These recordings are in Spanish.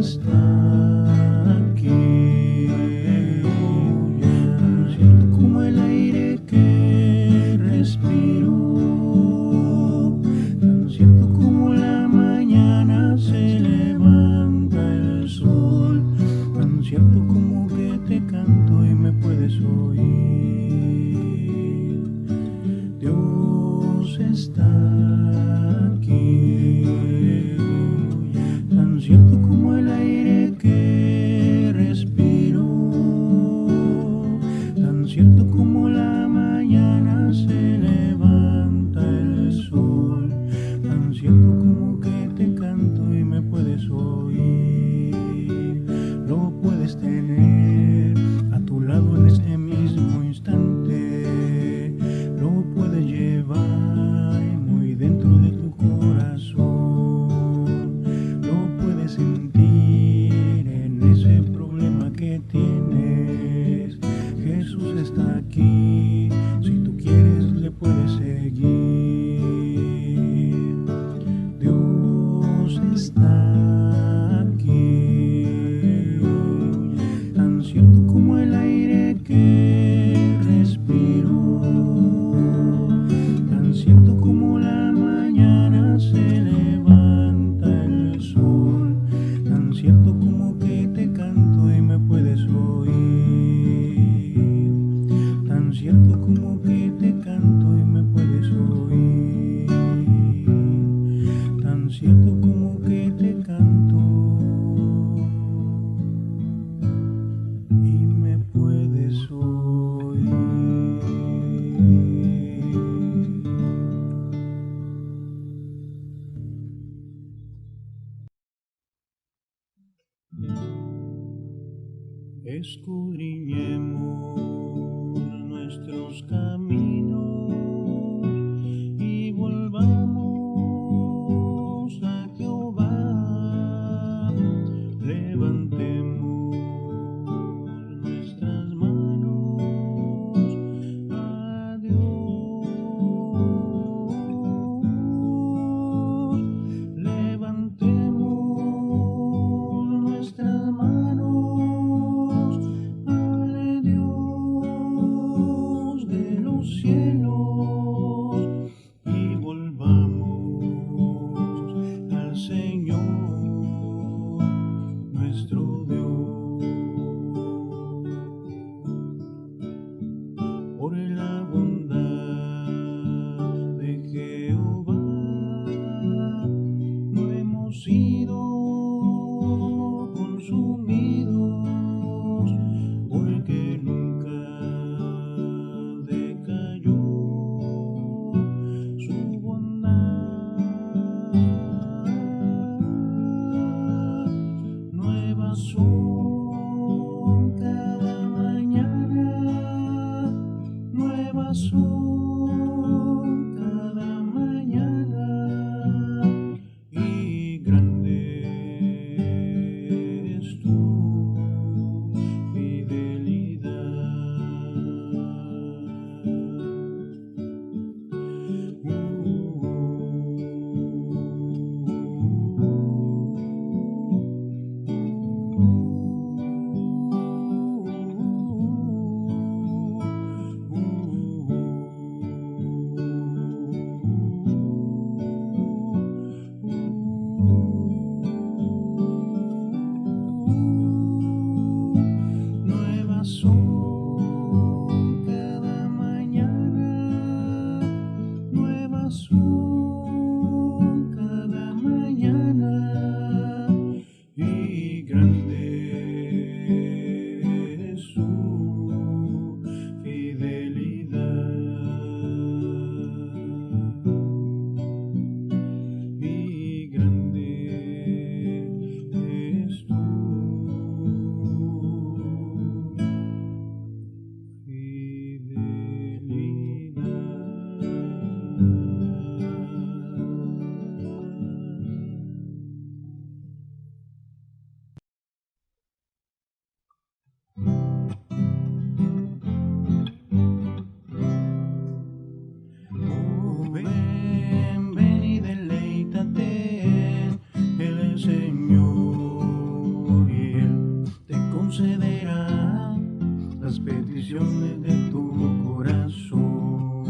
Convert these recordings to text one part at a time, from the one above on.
está aquí, tan cierto como el aire que respiro, tan cierto como la mañana se levanta el sol, tan cierto como que te canto y me puedes oír. Dios está aquí, tan cierto como el aire que respiro, tan cierto como la mañana se levanta el sol, tan cierto como que te canto y me puedes oír. Lo puedes tener a tu lado en este mismo instante, lo puedes llevar muy dentro de tu corazón, lo puedes sentir en ese problema que tienes. Jesús está aquí, si tú quieres le puedes seguir. Dios está aquí, tan cierto como el aire que respiro, tan cierto como la mañana se levanta el sol, tan cierto como que te canto y me puedes oír, tan cierto como que te canto y me puedes oír, tan cierto como que te canto y me puedes oír. Escudriñemos nuestros caminos y volvamos a Jehová. Levantemos nuestras manos a Dios. Levantemos nuestras manos al Dios de los cielos. peticiones de tu corazón.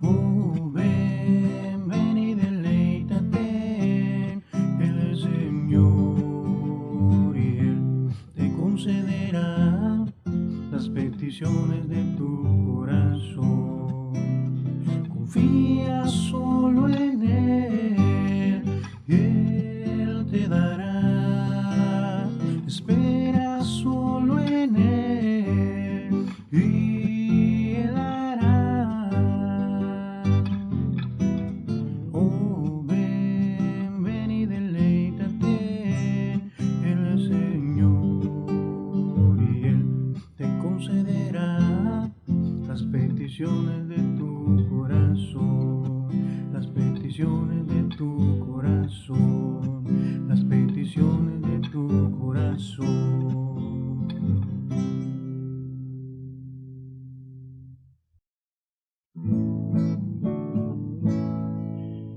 Oh, ven, ven y deleítate en el Señor, y Él te concederá las peticiones de tu corazón. Confía solo en Él y Él te dará. Espera solo en Él y Él hará. Oh, ven, ven y deleítate en el Señor, y Él te concederá las peticiones de tu corazón, las peticiones de tu corazón, las peticiones de tu corazón.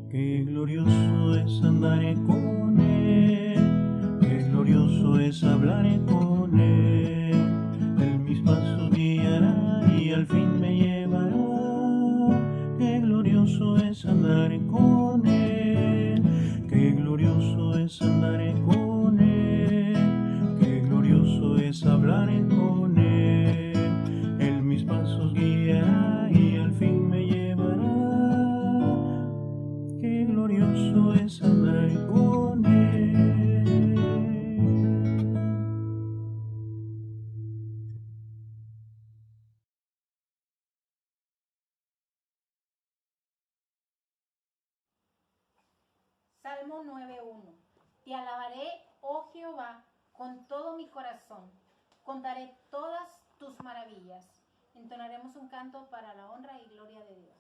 Qué glorioso es andar con Él, qué glorioso es hablar con Él. Él mis pasos guiará y al fin me llevará. Qué glorioso es andar con Él, qué glorioso es andar con Él, qué glorioso es hablar con Él. Él mis pasos guiará y al fin me llevará. Qué glorioso es andar con Él. Salmo 9:1. Te alabaré, oh Jehová, con todo mi corazón. Contaré todas tus maravillas. Entonaremos un canto para la honra y gloria de Dios.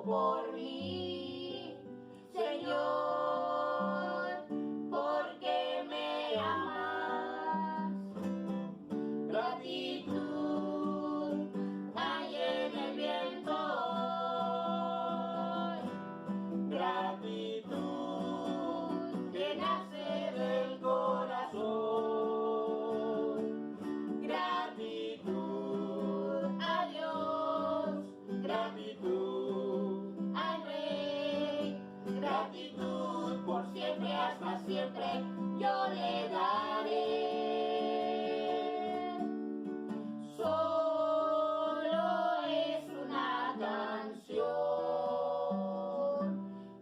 Por mí, Señor, porque me amas. Gratitud hay en el viento hoy. Gratitud que nace del corazón. Gratitud a Dios. Gratitud. Gratitud por siempre, hasta siempre, yo le daré. Solo es una canción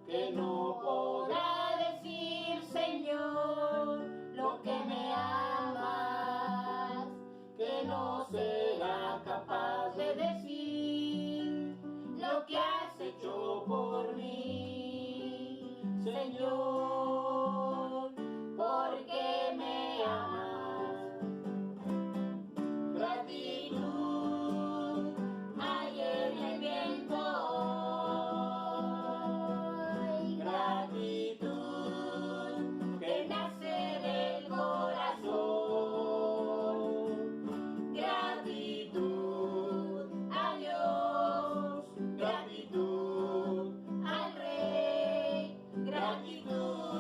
que no podrá decir, Señor, lo que me amas, que no será capaz de decir lo que has hecho por mí, Señor, porque me amas. Gratitud hay en el viento hoy. Gratitud que nace del corazón. Gratitud a Dios. Gratitud al Rey. Gratitud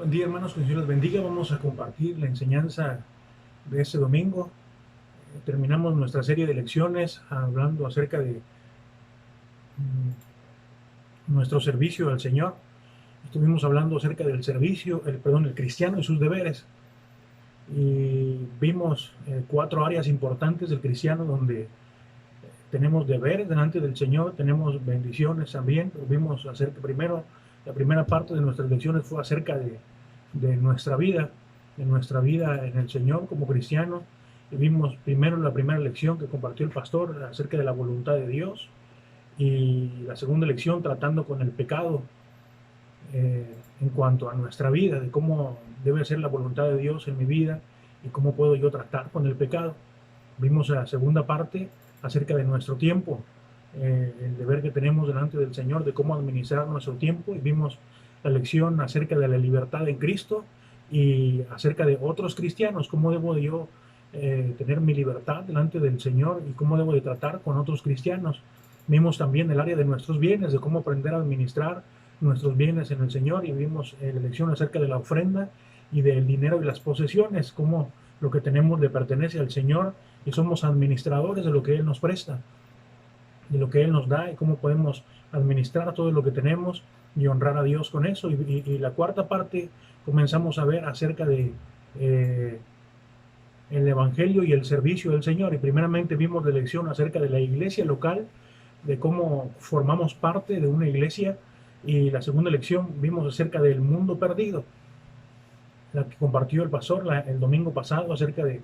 Buen día, hermanos, que Dios les bendiga. Vamos a compartir la enseñanza de este domingo. Terminamos nuestra serie de lecciones hablando acerca de nuestro servicio al Señor. Estuvimos hablando acerca del servicio, el cristiano y sus deberes. Y vimos 4 áreas importantes del cristiano donde tenemos deberes delante del Señor, tenemos bendiciones también. Vimos acerca primero. La primera parte de nuestras lecciones fue acerca de nuestra vida en el Señor como cristianos. Y vimos primero la primera lección que compartió el pastor acerca de la voluntad de Dios. Y la segunda lección tratando con el pecado en cuanto a nuestra vida, de cómo debe ser la voluntad de Dios en mi vida y cómo puedo yo tratar con el pecado. Vimos la segunda parte acerca de nuestro tiempo. El deber que tenemos delante del Señor de cómo administrar nuestro tiempo, y vimos la lección acerca de la libertad en Cristo y acerca de otros cristianos, cómo debo yo tener mi libertad delante del Señor y cómo debo de tratar con otros cristianos. Vimos también el área de nuestros bienes, de cómo aprender a administrar nuestros bienes en el Señor, y vimos la lección acerca de la ofrenda y del dinero y las posesiones, cómo lo que tenemos le pertenece al Señor y somos administradores de lo que Él nos presta, de lo que Él nos da, y cómo podemos administrar todo lo que tenemos y honrar a Dios con eso. Y la cuarta parte comenzamos a ver acerca de el Evangelio y el servicio del Señor. Y primeramente vimos la lección acerca de la iglesia local, de cómo formamos parte de una iglesia. Y la segunda lección vimos acerca del mundo perdido, la que compartió el pastor el domingo pasado, acerca de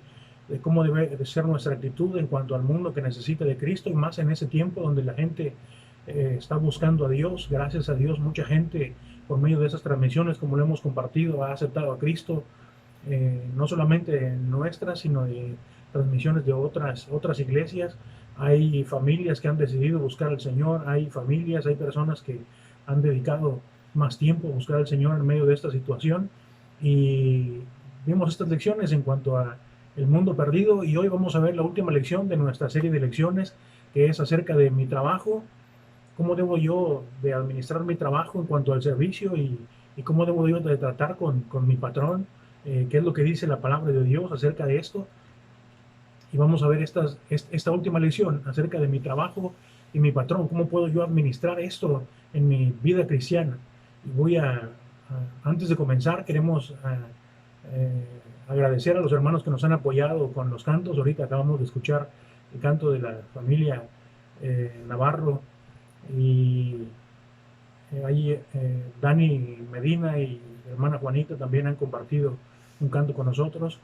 cómo debe de ser nuestra actitud en cuanto al mundo que necesita de Cristo, y más en ese tiempo donde la gente está buscando a Dios. Gracias a Dios, mucha gente por medio de esas transmisiones, como lo hemos compartido, ha aceptado a Cristo, no solamente nuestras, sino de transmisiones de otras iglesias. Hay familias que han decidido buscar al Señor, hay personas que han dedicado más tiempo a buscar al Señor en medio de esta situación. Y vimos estas lecciones en cuanto a el mundo perdido, y hoy vamos a ver la última lección de nuestra serie de lecciones, que es acerca de mi trabajo, cómo debo yo de administrar mi trabajo en cuanto al servicio, y cómo debo yo de tratar con mi patrón, qué es lo que dice la palabra de Dios acerca de esto. Y vamos a ver esta última lección acerca de mi trabajo y mi patrón, cómo puedo yo administrar esto en mi vida cristiana. Y antes de comenzar, queremos agradecer a los hermanos que nos han apoyado con los cantos. Ahorita acabamos de escuchar el canto de la familia Navarro, y ahí Dani Medina y hermana Juanita también han compartido un canto con nosotros.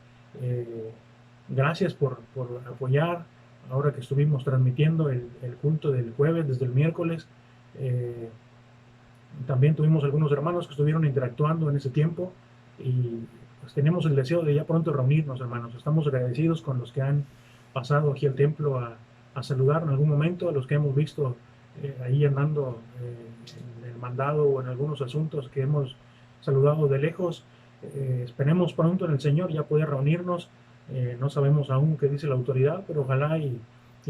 Gracias por apoyar. Ahora que estuvimos transmitiendo el culto del jueves desde el miércoles, también tuvimos algunos hermanos que estuvieron interactuando en ese tiempo, y pues tenemos el deseo de ya pronto reunirnos, hermanos. Estamos agradecidos con los que han pasado aquí al templo a saludar en algún momento, a los que hemos visto ahí andando en el mandado o en algunos asuntos que hemos saludado de lejos. Esperemos pronto en el Señor ya poder reunirnos. No sabemos aún qué dice la autoridad, pero ojalá y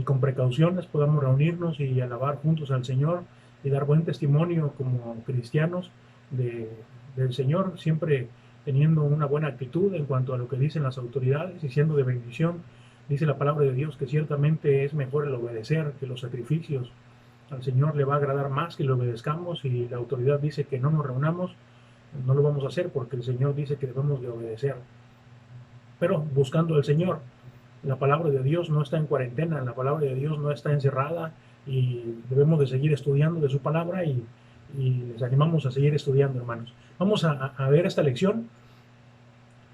con precauciones podamos reunirnos y alabar juntos al Señor y dar buen testimonio como cristianos del Señor, siempre teniendo una buena actitud en cuanto a lo que dicen las autoridades y siendo de bendición. Dice la palabra de Dios que ciertamente es mejor el obedecer que los sacrificios. Al Señor le va a agradar más que le obedezcamos, y la autoridad dice que no nos reunamos, no lo vamos a hacer porque el Señor dice que debemos de obedecer. Pero buscando al Señor, la palabra de Dios no está en cuarentena, la palabra de Dios no está encerrada, y debemos de seguir estudiando de su palabra, y les animamos a seguir estudiando, hermanos. Vamos a ver esta lección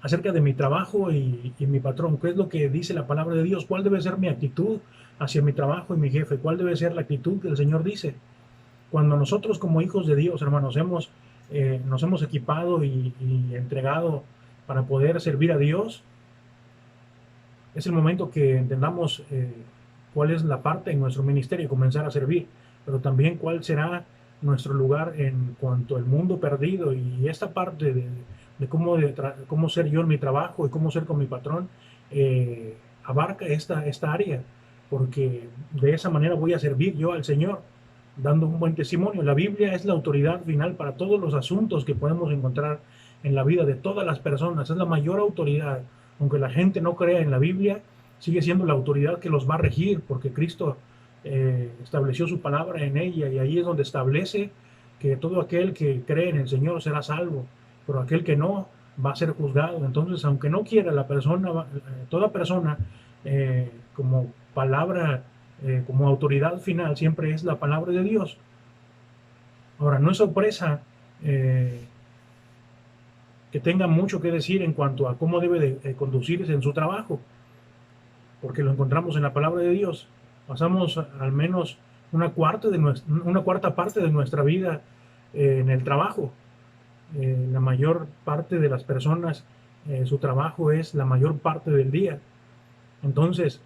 acerca de mi trabajo y mi patrón. ¿Qué es lo que dice la palabra de Dios? ¿Cuál debe ser mi actitud hacia mi trabajo y mi jefe? ¿Cuál debe ser la actitud que el Señor dice? Cuando nosotros como hijos de Dios, hermanos, nos hemos equipado y entregado para poder servir a Dios, es el momento que entendamos cuál es la parte en nuestro ministerio y comenzar a servir, pero también cuál será nuestro lugar en cuanto al mundo perdido. Y esta parte de cómo ser yo en mi trabajo y cómo ser con mi patrón abarca esta área, porque de esa manera voy a servir yo al Señor, dando un buen testimonio. La Biblia es la autoridad final para todos los asuntos que podemos encontrar en la vida de todas las personas, es la mayor autoridad. Aunque la gente no crea en la Biblia, sigue siendo la autoridad que los va a regir, porque Cristo estableció su palabra en ella, y ahí es donde establece que todo aquel que cree en el Señor será salvo, pero aquel que no va a ser juzgado. Entonces, aunque no quiera la persona, toda persona, como palabra, como autoridad final, siempre es la palabra de Dios. Ahora, no es sorpresa que tenga mucho que decir en cuanto a cómo debe de conducirse en su trabajo, porque lo encontramos en la palabra de Dios. Pasamos al menos una cuarta parte de nuestra vida en el trabajo. La mayor parte de las personas, su trabajo es la mayor parte del día. Entonces,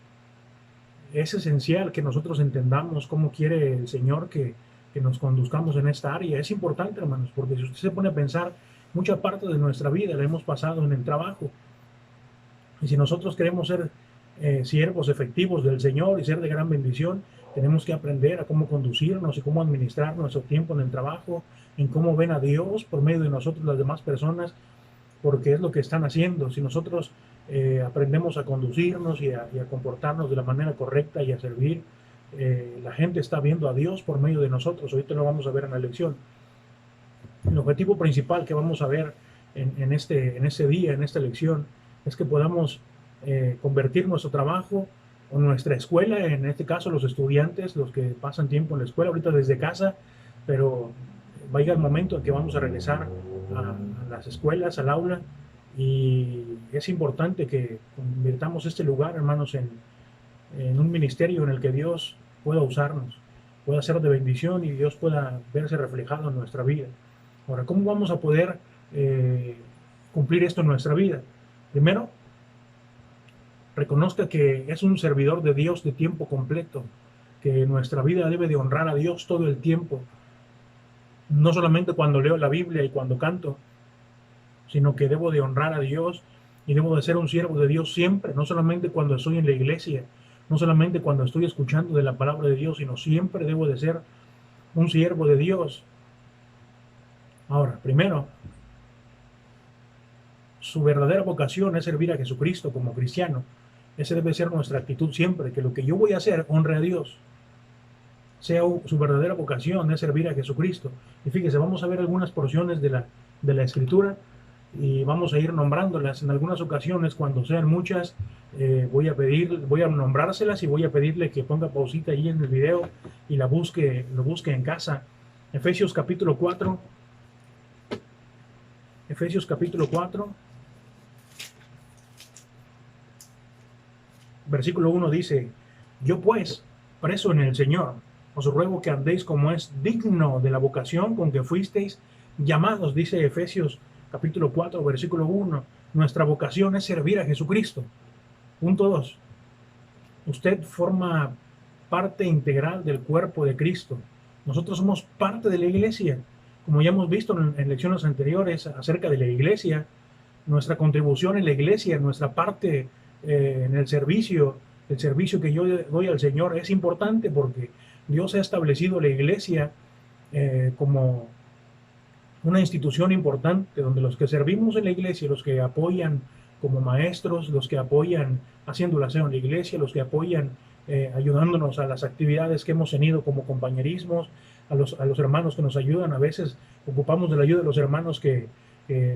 es esencial que nosotros entendamos cómo quiere el Señor que nos conduzcamos en esta área. Es importante, hermanos, porque si usted se pone a pensar, mucha parte de nuestra vida la hemos pasado en el trabajo. Y si nosotros queremos ser siervos efectivos del Señor y ser de gran bendición, tenemos que aprender a cómo conducirnos y cómo administrar nuestro tiempo en el trabajo, en cómo ven a Dios por medio de nosotros las demás personas, porque es lo que están haciendo. Si nosotros aprendemos a conducirnos y a comportarnos de la manera correcta y a servir, la gente está viendo a Dios por medio de nosotros. Ahorita lo vamos a ver en la lección. El objetivo principal que vamos a ver en este día, en esta lección, es que podamos convertir nuestro trabajo o nuestra escuela, en este caso los estudiantes, los que pasan tiempo en la escuela, ahorita desde casa, pero va a llegar el momento en que vamos a regresar a las escuelas, al aula, y es importante que convirtamos este lugar, hermanos, en un ministerio en el que Dios pueda usarnos, pueda ser de bendición y Dios pueda verse reflejado en nuestra vida. Ahora, ¿cómo vamos a poder cumplir esto en nuestra vida? Primero, reconozca que es un servidor de Dios de tiempo completo, que nuestra vida debe de honrar a Dios todo el tiempo, no solamente cuando leo la Biblia y cuando canto, sino que debo de honrar a Dios y debo de ser un siervo de Dios siempre, no solamente cuando estoy en la iglesia, no solamente cuando estoy escuchando de la palabra de Dios, sino siempre debo de ser un siervo de Dios. Ahora, primero, su verdadera vocación es servir a Jesucristo como cristiano. Esa debe ser nuestra actitud siempre, que lo que yo voy a hacer honre a Dios. Su verdadera vocación es servir a Jesucristo. Y fíjese, vamos a ver algunas porciones de la Escritura y vamos a ir nombrándolas. En algunas ocasiones, cuando sean muchas, voy a nombrárselas y voy a pedirle que ponga pausita ahí en el video y lo busque en casa. Efesios capítulo 4. Efesios capítulo 4. Versículo 1 dice: yo pues, preso en el Señor, os ruego que andéis como es digno de la vocación con que fuisteis llamados, dice Efesios capítulo 4, versículo 1. Nuestra vocación es servir a Jesucristo. Punto 2. Usted forma parte integral del cuerpo de Cristo. Nosotros somos parte de la iglesia. Como ya hemos visto en lecciones anteriores acerca de la iglesia, nuestra contribución en la iglesia, nuestra parte en el servicio que yo doy al Señor es importante, porque Dios ha establecido la iglesia como una institución importante, donde los que servimos en la iglesia, los que apoyan como maestros, los que apoyan haciendo el aseo en la iglesia, los que apoyan ayudándonos a las actividades que hemos tenido como compañerismos, a los hermanos que nos ayudan. A veces ocupamos de la ayuda de los hermanos que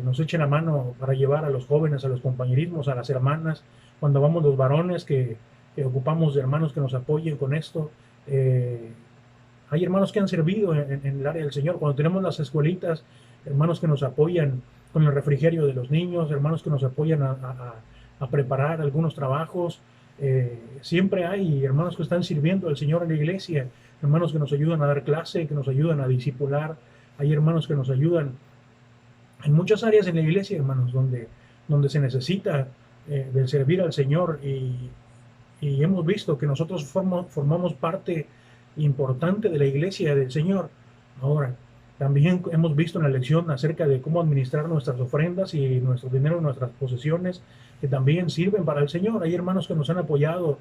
nos echen la mano para llevar a los jóvenes a los compañerismos, a las hermanas. Cuando vamos los varones, que ocupamos de hermanos que nos apoyen con esto. Hay hermanos que han servido en el área del Señor. Cuando tenemos las escuelitas, hermanos que nos apoyan con el refrigerio de los niños, hermanos que nos apoyan a preparar algunos trabajos. Siempre hay hermanos que están sirviendo al Señor en la iglesia, hermanos que nos ayudan a dar clase, que nos ayudan a discipular. Hay hermanos que nos ayudan en muchas áreas en la iglesia, hermanos, donde se necesita del servir al Señor, y hemos visto que nosotros formamos parte importante de la iglesia del Señor. Ahora, también hemos visto en la lección acerca de cómo administrar nuestras ofrendas y nuestro dinero, nuestras posesiones, que también sirven para el Señor. Hay hermanos que nos han apoyado,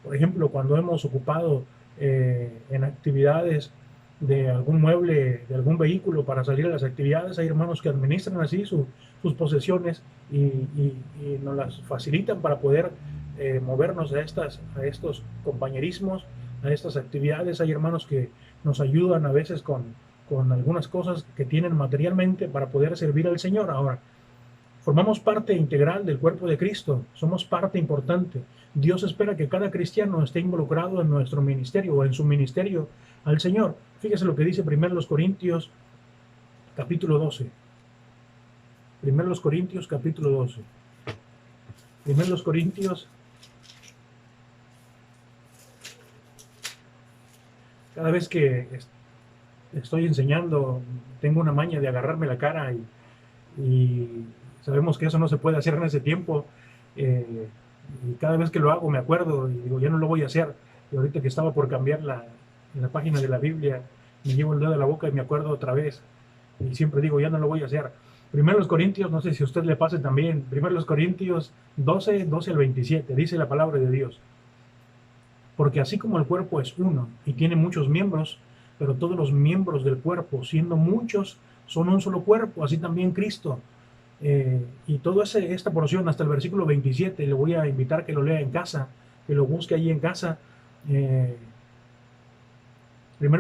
por ejemplo, cuando hemos ocupado en actividades de algún mueble, de algún vehículo para salir a las actividades. Hay hermanos que administran así su sus posesiones y nos las facilitan para poder movernos a estos compañerismos, a estas actividades. Hay hermanos que nos ayudan a veces con algunas cosas que tienen materialmente para poder servir al Señor. Ahora, formamos parte integral del cuerpo de Cristo, somos parte importante. Dios espera que cada cristiano esté involucrado en nuestro ministerio o en su ministerio al Señor. Fíjese lo que dice 1 Corintios capítulo 12. 1 Corintios capítulo 12. 1 Corintios. Cada vez que estoy enseñando, tengo una maña de agarrarme la cara y sabemos que eso no se puede hacer en ese tiempo. Y cada vez que lo hago me acuerdo y digo, ya no lo voy a hacer. Y ahorita que estaba por cambiar en la página de la Biblia, me llevo el dedo a la boca y me acuerdo otra vez. Y siempre digo, ya no lo voy a hacer. 1 Corintios, no sé si a usted le pase también, 1 Corintios 12 al 27, dice la palabra de Dios. Porque así como el cuerpo es uno y tiene muchos miembros, pero todos los miembros del cuerpo, siendo muchos, son un solo cuerpo, así también Cristo. Y toda esta porción hasta el versículo 27, le voy a invitar que lo lea en casa, que lo busque allí en casa. 1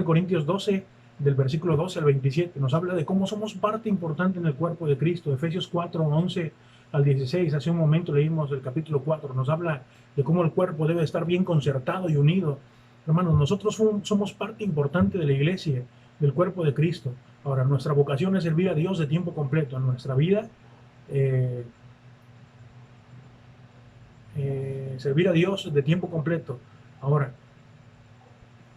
Corintios 12, del versículo 12 al 27, nos habla de cómo somos parte importante en el cuerpo de Cristo. Efesios 4, 11 al 16, hace un momento leímos el capítulo 4, nos habla de cómo el cuerpo debe estar bien concertado y unido. Hermanos, nosotros somos parte importante de la iglesia, del cuerpo de Cristo. Ahora, nuestra vocación es servir a Dios de tiempo completo en nuestra vida. Servir a Dios de tiempo completo. Ahora,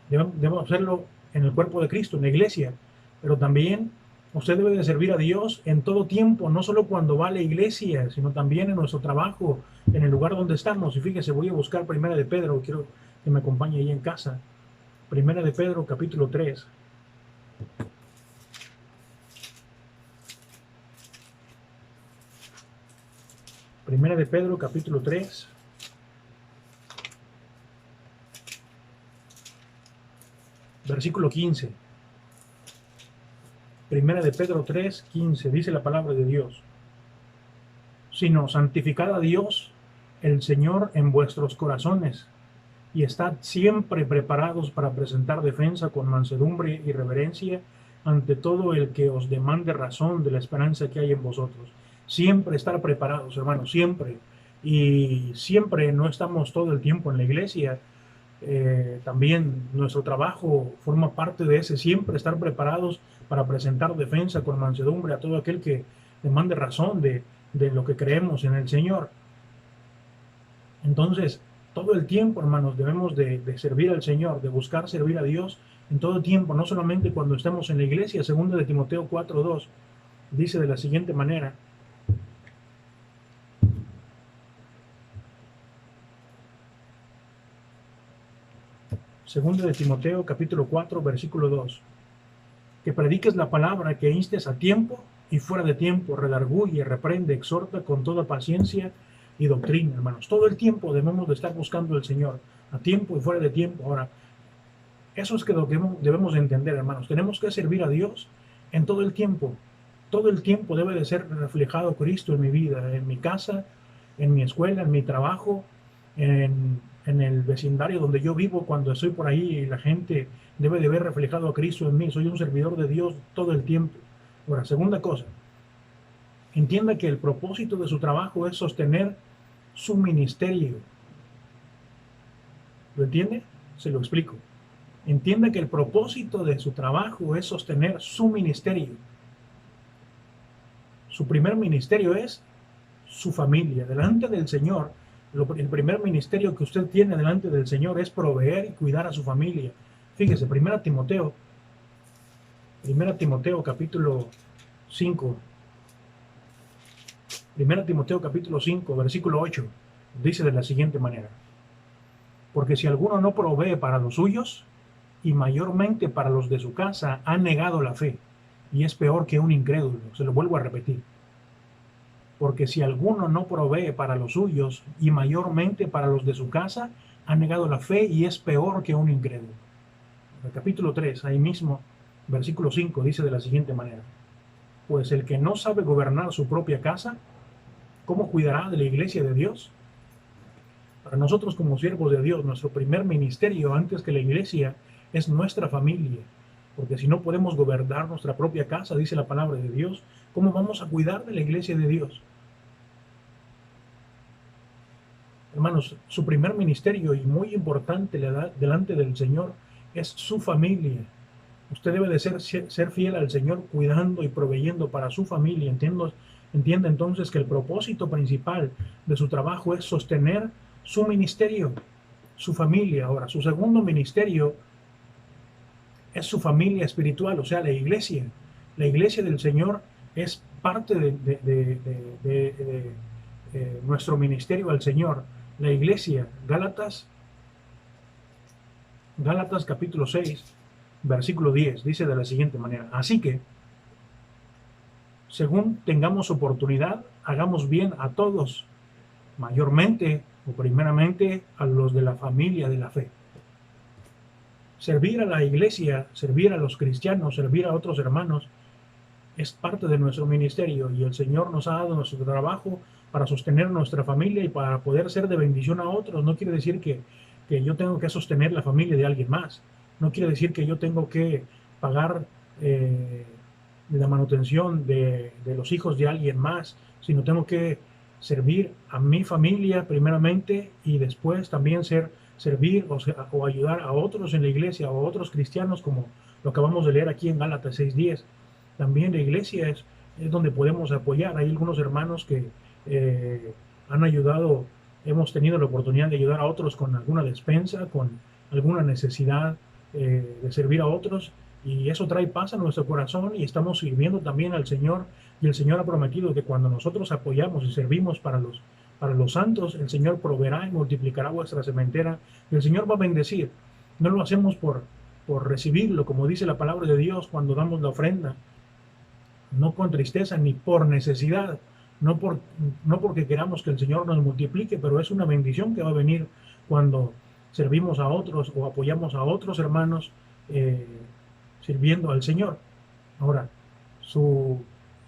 debemos hacerlo en el cuerpo de Cristo, en la iglesia, pero también usted debe de servir a Dios en todo tiempo, no solo cuando va a la iglesia, sino también en nuestro trabajo, en el lugar donde estamos. Y fíjese, voy a buscar 1 de Pedro, quiero que me acompañe ahí en casa. 1 de Pedro, capítulo 3. Primera de Pedro, capítulo 3. Versículo 15. Primera de Pedro 3, 15. Dice la palabra de Dios. Sino santificad a Dios, el Señor, en vuestros corazones, y estad siempre preparados para presentar defensa con mansedumbre y reverencia ante todo el que os demande razón de la esperanza que hay en vosotros. Siempre estar preparados, hermanos, siempre. Y siempre no estamos todo el tiempo en la iglesia. También nuestro trabajo forma parte de ese, siempre estar preparados para presentar defensa con mansedumbre a todo aquel que demande razón de lo que creemos en el Señor. Entonces, todo el tiempo, hermanos, debemos de servir al Señor, de buscar servir a Dios en todo tiempo, no solamente cuando estemos en la iglesia. 2 de Timoteo 4:2 dice de la siguiente manera. Segunda de Timoteo, capítulo 4, versículo 2. Que prediques la palabra, que instes a tiempo y fuera de tiempo, redarguye, reprende, exhorta con toda paciencia y doctrina, hermanos. Todo el tiempo debemos de estar buscando al Señor, a tiempo y fuera de tiempo. Ahora, eso es que lo que debemos de entender, hermanos. Tenemos que servir a Dios en todo el tiempo. Todo el tiempo debe de ser reflejado Cristo en mi vida, en mi casa, en mi escuela, en mi trabajo, en el vecindario donde yo vivo. Cuando estoy por ahí, la gente debe de ver reflejado a Cristo en mí. Soy un servidor de Dios todo el tiempo. Ahora, segunda cosa, entienda que el propósito de su trabajo es sostener su ministerio. ¿Lo entiende? Se lo explico. Entienda que el propósito de su trabajo es sostener su ministerio. Su primer ministerio es su familia. Delante del Señor, el primer ministerio que usted tiene delante del Señor es proveer y cuidar a su familia. Fíjese, 1 Timoteo capítulo 5. 1 Timoteo capítulo 5, versículo 8, dice de la siguiente manera. Porque si alguno no provee para los suyos, y mayormente para los de su casa, ha negado la fe, y es peor que un incrédulo. Se lo vuelvo a repetir. Porque si alguno no provee para los suyos, y mayormente para los de su casa, ha negado la fe, y es peor que un incrédulo. En el capítulo 3, ahí mismo, versículo 5, dice de la siguiente manera. Pues el que no sabe gobernar su propia casa, ¿cómo cuidará de la iglesia de Dios? Para nosotros como siervos de Dios, nuestro primer ministerio antes que la iglesia es nuestra familia. Porque si no podemos gobernar nuestra propia casa, dice la palabra de Dios, ¿cómo vamos a cuidar de la iglesia de Dios? Hermanos, su primer ministerio y muy importante delante del Señor es su familia. Usted debe de ser fiel al Señor cuidando y proveyendo para su familia. Entienda entonces que el propósito principal de su trabajo es sostener su ministerio, su familia. Ahora, su segundo ministerio es su familia espiritual, o sea, la iglesia. La iglesia del Señor es parte de nuestro ministerio al Señor. La iglesia, Gálatas capítulo 6, versículo 10, dice de la siguiente manera: así que, según tengamos oportunidad, hagamos bien a todos, mayormente o primeramente a los de la familia de la fe. Servir a la iglesia, servir a los cristianos, servir a otros hermanos, es parte de nuestro ministerio, y el Señor nos ha dado nuestro trabajo para sostener nuestra familia y para poder ser de bendición a otros. No quiere decir que yo tengo que sostener la familia de alguien más. No quiere decir que yo tengo que pagar la manutención de los hijos de alguien más, sino tengo que servir a mi familia primeramente y después también servir o ayudar a otros en la iglesia o a otros cristianos, como lo acabamos de leer aquí en Gálatas 6:10. También la iglesia es donde podemos apoyar. Hay algunos hermanos que han ayudado, hemos tenido la oportunidad de ayudar a otros con alguna despensa, con alguna necesidad de servir a otros, y eso trae paz a nuestro corazón, y estamos sirviendo también al Señor, y el Señor ha prometido que cuando nosotros apoyamos y servimos para los santos, el Señor proveerá y multiplicará vuestra sementera, y el Señor va a bendecir. No lo hacemos por recibirlo, como dice la palabra de Dios cuando damos la ofrenda, no con tristeza ni por necesidad, no porque queramos que el Señor nos multiplique, pero es una bendición que va a venir cuando servimos a otros o apoyamos a otros hermanos sirviendo al Señor. Ahora, su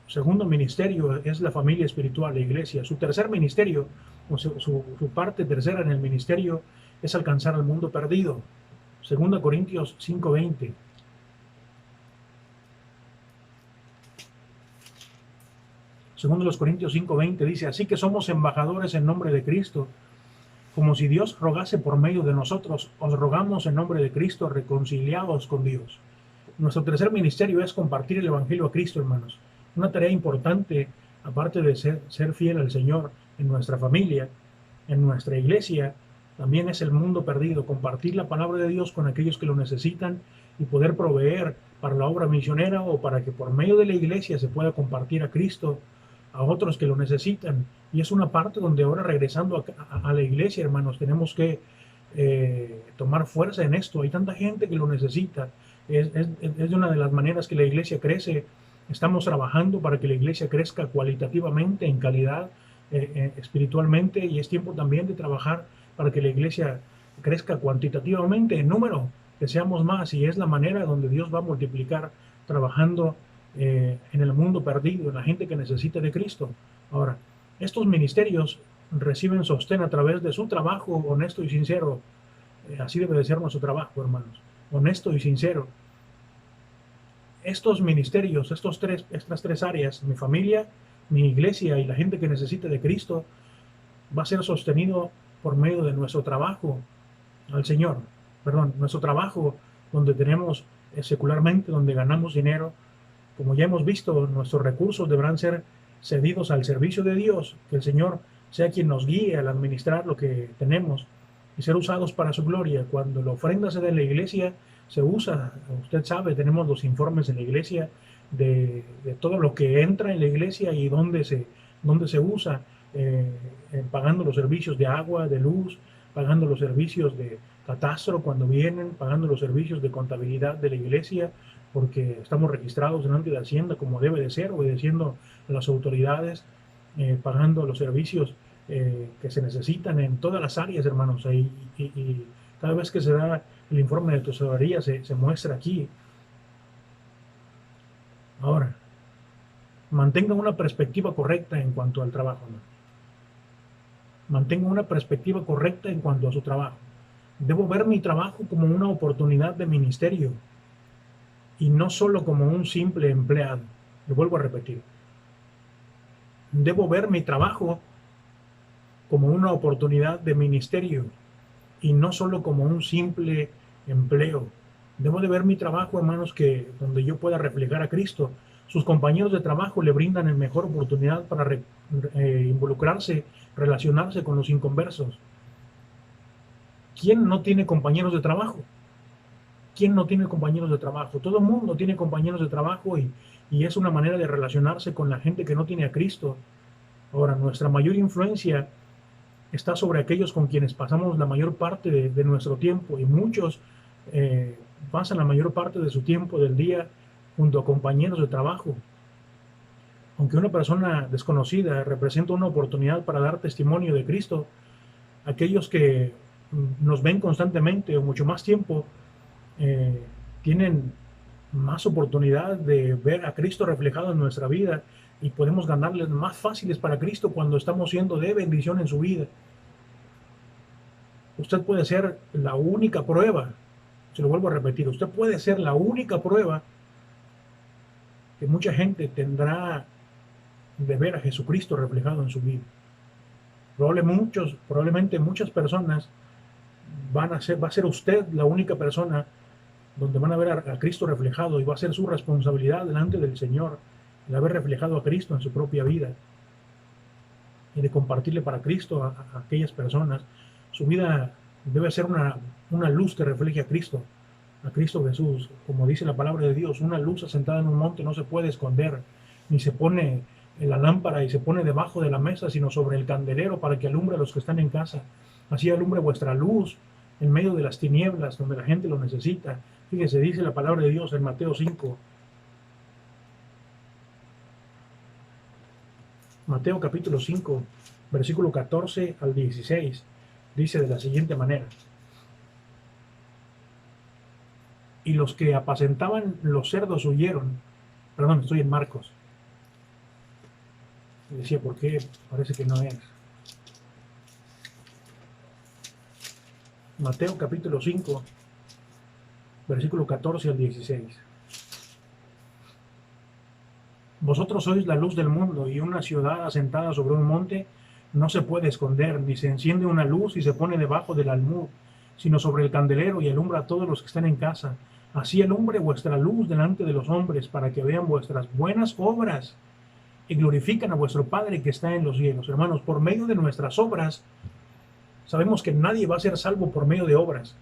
segundo ministerio es la familia espiritual, la iglesia. Su tercer ministerio, o su parte tercera en el ministerio, es alcanzar al mundo perdido. 2 Corintios 5:20. Segundo los Corintios 5:20 dice: así que somos embajadores en nombre de Cristo, como si Dios rogase por medio de nosotros. Os rogamos en nombre de Cristo, reconciliados con Dios. Nuestro tercer ministerio es compartir el Evangelio a Cristo, hermanos. Una tarea importante, aparte de ser fiel al Señor en nuestra familia, en nuestra iglesia, también es el mundo perdido. Compartir la palabra de Dios con aquellos que lo necesitan y poder proveer para la obra misionera, o para que por medio de la iglesia se pueda compartir a Cristo a otros que lo necesitan. Y es una parte donde ahora, regresando a la iglesia, hermanos, tenemos que tomar fuerza en esto. Hay tanta gente que lo necesita. Es una de las maneras que la iglesia crece. Estamos trabajando para que la iglesia crezca cualitativamente, en calidad, espiritualmente, y es tiempo también de trabajar para que la iglesia crezca cuantitativamente en número, que seamos más, y es la manera donde Dios va a multiplicar, trabajando en el mundo perdido, en la gente que necesita de Cristo. Ahora, estos ministerios reciben sostén a través de su trabajo honesto y sincero. Así debe de ser nuestro trabajo, hermanos, honesto y sincero. Estos ministerios, estas tres áreas, mi familia, mi iglesia y la gente que necesita de Cristo, va a ser sostenido por medio de nuestro trabajo al Señor. Nuestro trabajo donde tenemos secularmente, donde ganamos dinero. Como ya hemos visto, nuestros recursos deberán ser cedidos al servicio de Dios, que el Señor sea quien nos guíe al administrar lo que tenemos y ser usados para su gloria. Cuando la ofrenda se da en la iglesia, se usa, usted sabe, tenemos los informes en la iglesia de todo lo que entra en la iglesia y dónde se usa, pagando los servicios de agua, de luz, pagando los servicios de catastro cuando vienen, pagando los servicios de contabilidad de la iglesia, porque estamos registrados delante de Hacienda como debe de ser, obedeciendo a las autoridades, pagando los servicios que se necesitan en todas las áreas, hermanos. Y cada vez que se da el informe de tesorería se muestra aquí. Ahora, Mantenga una perspectiva correcta en cuanto al trabajo, hermano. Mantenga una perspectiva correcta en cuanto a su trabajo. Debo ver mi trabajo como una oportunidad de ministerio y no solo como un simple empleado. Lo vuelvo a repetir. Debo ver mi trabajo como una oportunidad de ministerio y no solo como un simple empleo. Debo de ver mi trabajo, hermanos, que donde yo pueda reflejar a Cristo. Sus compañeros de trabajo le brindan la mejor oportunidad para involucrarse, relacionarse con los inconversos. ¿Quién no tiene compañeros de trabajo? ¿Quién no tiene compañeros de trabajo? Todo el mundo tiene compañeros de trabajo y es una manera de relacionarse con la gente que no tiene a Cristo. Ahora, nuestra mayor influencia está sobre aquellos con quienes pasamos la mayor parte de nuestro tiempo, y muchos pasan la mayor parte de su tiempo del día junto a compañeros de trabajo. Aunque una persona desconocida representa una oportunidad para dar testimonio de Cristo, aquellos que nos ven constantemente o mucho más tiempo tienen más oportunidad de ver a Cristo reflejado en nuestra vida, y podemos ganarles más fáciles para Cristo cuando estamos siendo de bendición en su vida. Usted puede ser la única prueba, se lo vuelvo a repetir, usted puede ser la única prueba que mucha gente tendrá de ver a Jesucristo reflejado en su vida. Probablemente muchas personas va a ser usted la única persona donde van a ver a Cristo reflejado, y va a ser su responsabilidad delante del Señor el haber reflejado a Cristo en su propia vida y de compartirle para Cristo a aquellas personas. Su vida debe ser una luz que refleje a Cristo Jesús. Como dice la palabra de Dios, una luz asentada en un monte no se puede esconder, ni se pone en la lámpara y se pone debajo de la mesa, sino sobre el candelero para que alumbre a los que están en casa. Así alumbre vuestra luz en medio de las tinieblas donde la gente lo necesita. Fíjese, dice la palabra de Dios en Mateo 5. Mateo capítulo 5, versículo 14 al 16, dice de la siguiente manera: y los que apacentaban los cerdos huyeron. Perdón, estoy en Marcos. Decía, ¿por qué? Parece que no es. Mateo capítulo 5, versículo 14 al 16. Vosotros sois la luz del mundo, y una ciudad asentada sobre un monte no se puede esconder, ni se enciende una luz y se pone debajo del almud, sino sobre el candelero, y alumbra a todos los que están en casa. Así alumbre vuestra luz delante de los hombres, para que vean vuestras buenas obras y glorifican a vuestro Padre que está en los cielos. Hermanos, por medio de nuestras obras, sabemos que nadie va a ser salvo por medio de obras,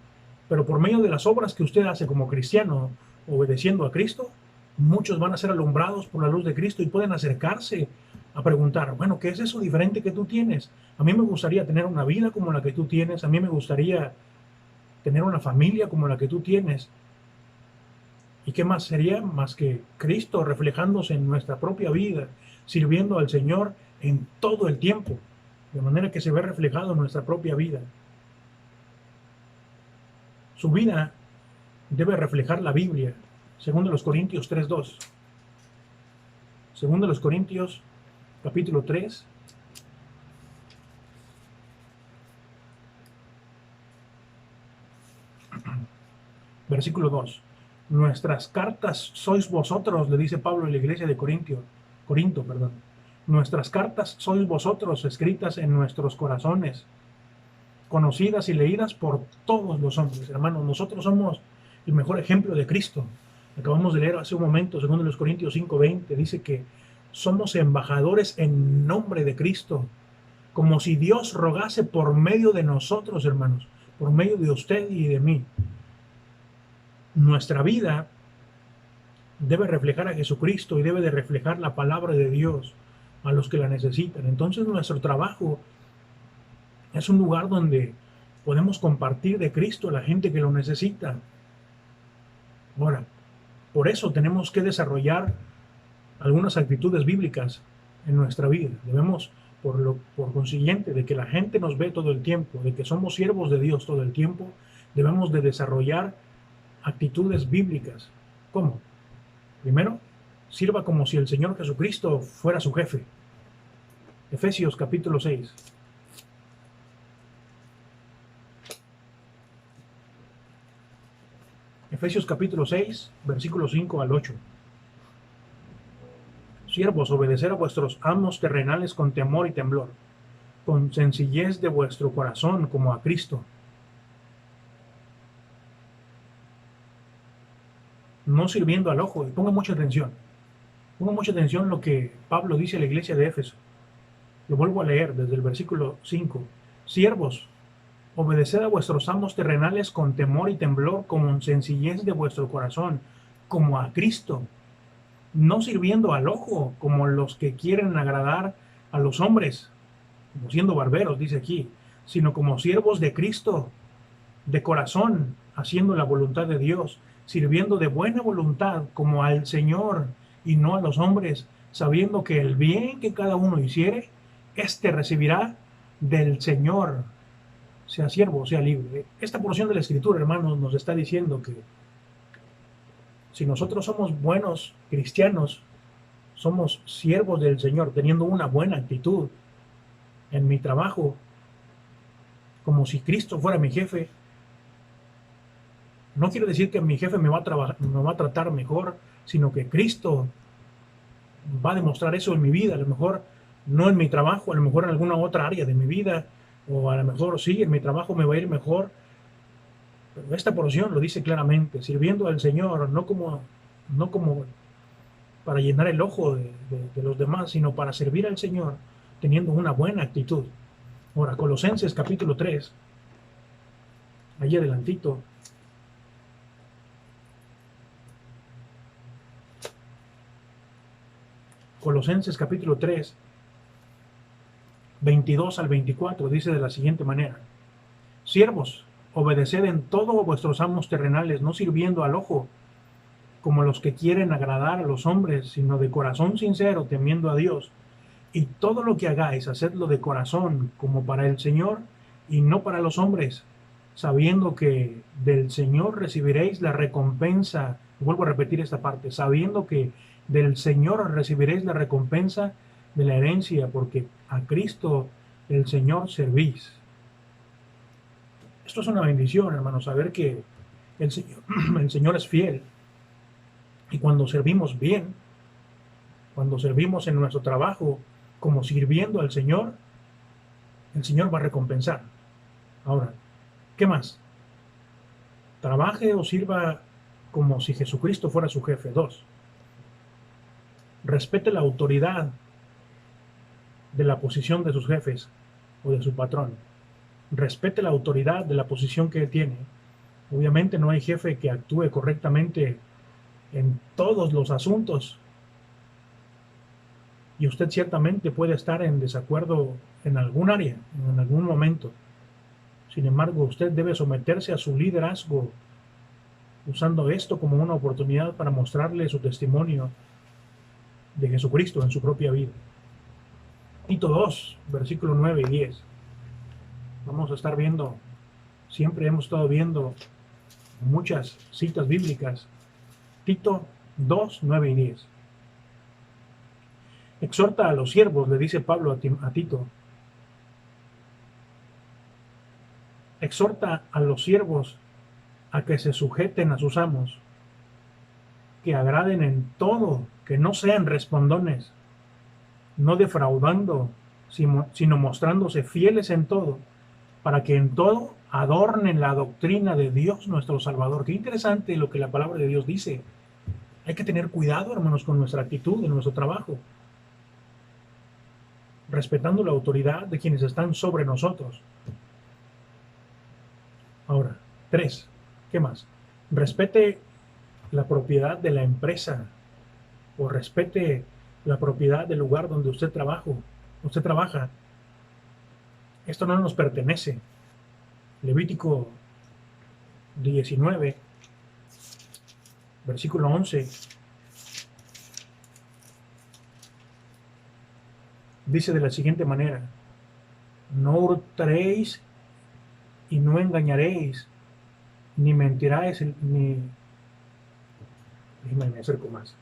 pero por medio de las obras que usted hace como cristiano, obedeciendo a Cristo, muchos van a ser alumbrados por la luz de Cristo y pueden acercarse a preguntar, bueno, ¿qué es eso diferente que tú tienes? A mí me gustaría tener una vida como la que tú tienes, a mí me gustaría tener una familia como la que tú tienes. ¿Y qué más sería más que Cristo reflejándose en nuestra propia vida, sirviendo al Señor en todo el tiempo, de manera que se ve reflejado en nuestra propia vida? Su vida debe reflejar la Biblia, según de los Corintios 3:2. Según de los Corintios, capítulo 3, versículo 2. Nuestras cartas sois vosotros, le dice Pablo a la iglesia de Corinto. Nuestras cartas sois vosotros, escritas en nuestros corazones, conocidas y leídas por todos los hombres. Hermanos, nosotros somos el mejor ejemplo de Cristo. Acabamos de leer hace un momento, según los Corintios 5:20, dice que somos embajadores en nombre de Cristo, como si Dios rogase por medio de nosotros, hermanos, por medio de usted y de mí. Nuestra vida debe reflejar a Jesucristo y debe de reflejar la palabra de Dios a los que la necesitan. Entonces nuestro trabajo es un lugar donde podemos compartir de Cristo a la gente que lo necesita. Ahora, por eso tenemos que desarrollar algunas actitudes bíblicas en nuestra vida. Debemos, por consiguiente, de que la gente nos ve todo el tiempo, de que somos siervos de Dios todo el tiempo, debemos de desarrollar actitudes bíblicas. ¿Cómo? Primero, sirva como si el Señor Jesucristo fuera su jefe. Efesios capítulo 6. Efesios capítulo 6, versículos 5 al 8. Siervos, obedecer a vuestros amos terrenales con temor y temblor, con sencillez de vuestro corazón como a Cristo, no sirviendo al ojo. Y ponga mucha atención lo que Pablo dice a la iglesia de Éfeso. Lo vuelvo a leer desde el versículo 5. Siervos, obedeced a vuestros amos terrenales con temor y temblor, con sencillez de vuestro corazón, como a Cristo, no sirviendo al ojo, como los que quieren agradar a los hombres, como siendo barberos, dice aquí, sino como siervos de Cristo, de corazón, haciendo la voluntad de Dios, sirviendo de buena voluntad como al Señor y no a los hombres, sabiendo que el bien que cada uno hiciere, éste recibirá del Señor, sea siervo o sea libre. Esta porción de la Escritura, hermanos, nos está diciendo que si nosotros somos buenos cristianos, somos siervos del Señor, teniendo una buena actitud en mi trabajo, como si Cristo fuera mi jefe. No quiere decir que mi jefe me va a tratar mejor, sino que Cristo va a demostrar eso en mi vida. A lo mejor no en mi trabajo, a lo mejor en alguna otra área de mi vida, o a lo mejor sí, en mi trabajo me va a ir mejor. Pero esta porción lo dice claramente, sirviendo al Señor, no como para llenar el ojo de los demás, sino para servir al Señor, teniendo una buena actitud. Ahora, Colosenses capítulo 3, allí adelantito. Colosenses capítulo 3, 22 al 24, dice de la siguiente manera: Siervos, obedeced en todo a vuestros amos terrenales, no sirviendo al ojo, como los que quieren agradar a los hombres, sino de corazón sincero, temiendo a Dios. Y todo lo que hagáis, hacedlo de corazón, como para el Señor, y no para los hombres, sabiendo que del Señor recibiréis la recompensa. Vuelvo a repetir esta parte: sabiendo que del Señor recibiréis la recompensa de la herencia, porque a Cristo el Señor servís. Esto es una bendición, hermanos, saber que el Señor es fiel. Y cuando servimos bien, cuando servimos en nuestro trabajo como sirviendo al Señor, el Señor va a recompensar. Ahora, ¿qué más? Trabaje o sirva como si Jesucristo fuera su jefe. 2. Respete la autoridad de la posición de sus jefes o de su patrón. Respete la autoridad de la posición que él tiene. Obviamente no hay jefe que actúe correctamente en todos los asuntos, y usted ciertamente puede estar en desacuerdo en algún área, en algún momento. Sin embargo, usted debe someterse a su liderazgo, usando esto como una oportunidad para mostrarle su testimonio de Jesucristo en su propia vida. Tito 2, versículo 9 y 10. Vamos a estar viendo, siempre hemos estado viendo muchas citas bíblicas. Tito 2, 9 y 10. Exhorta a los siervos, le dice Pablo a Tito. Exhorta a los siervos a que se sujeten a sus amos, que agraden en todo, que no sean respondones, no defraudando, sino mostrándose fieles en todo, para que en todo adornen la doctrina de Dios nuestro Salvador. Qué interesante lo que la palabra de Dios dice. Hay que tener cuidado, hermanos, con nuestra actitud en nuestro trabajo, respetando la autoridad de quienes están sobre nosotros. Ahora, 3. ¿Qué más? Respete la propiedad de la empresa, o respete la propiedad del lugar donde usted trabaja. Esto no nos pertenece. Levítico 19, versículo 11, dice de la siguiente manera: no hurtaréis y no engañaréis, ni mentiráis, ni... Déjame me acerco más.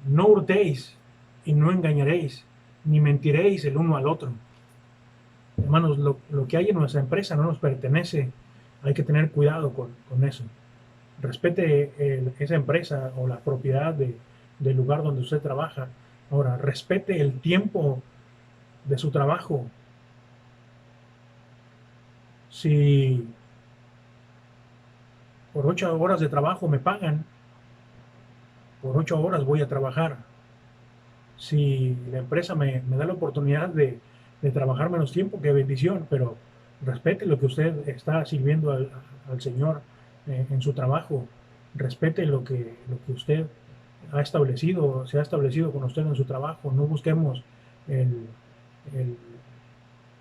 No hurtéis y no engañaréis, ni mentiréis el uno al otro. Hermanos, lo que hay en nuestra empresa no nos pertenece. Hay que tener cuidado con eso. Respete esa empresa o la propiedad del lugar donde usted trabaja. Ahora, respete el tiempo de su trabajo. Si por 8 horas de trabajo me pagan, por 8 horas voy a trabajar. Si la empresa me da la oportunidad de trabajar menos tiempo, qué bendición, pero respete lo que usted está sirviendo al Señor en su trabajo. Respete lo que usted ha establecido, se ha establecido con usted en su trabajo. No busquemos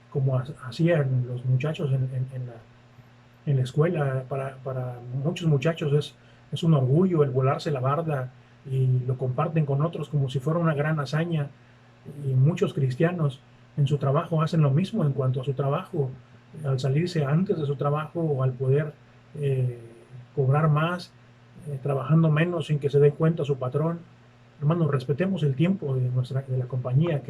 como hacían los muchachos en la escuela. Para muchos muchachos es un orgullo el volarse la barda y lo comparten con otros como si fuera una gran hazaña. Y muchos cristianos en su trabajo hacen lo mismo en cuanto a su trabajo. Al salirse antes de su trabajo o al poder cobrar más, trabajando menos sin que se dé cuenta su patrón. Hermanos, respetemos el tiempo de la compañía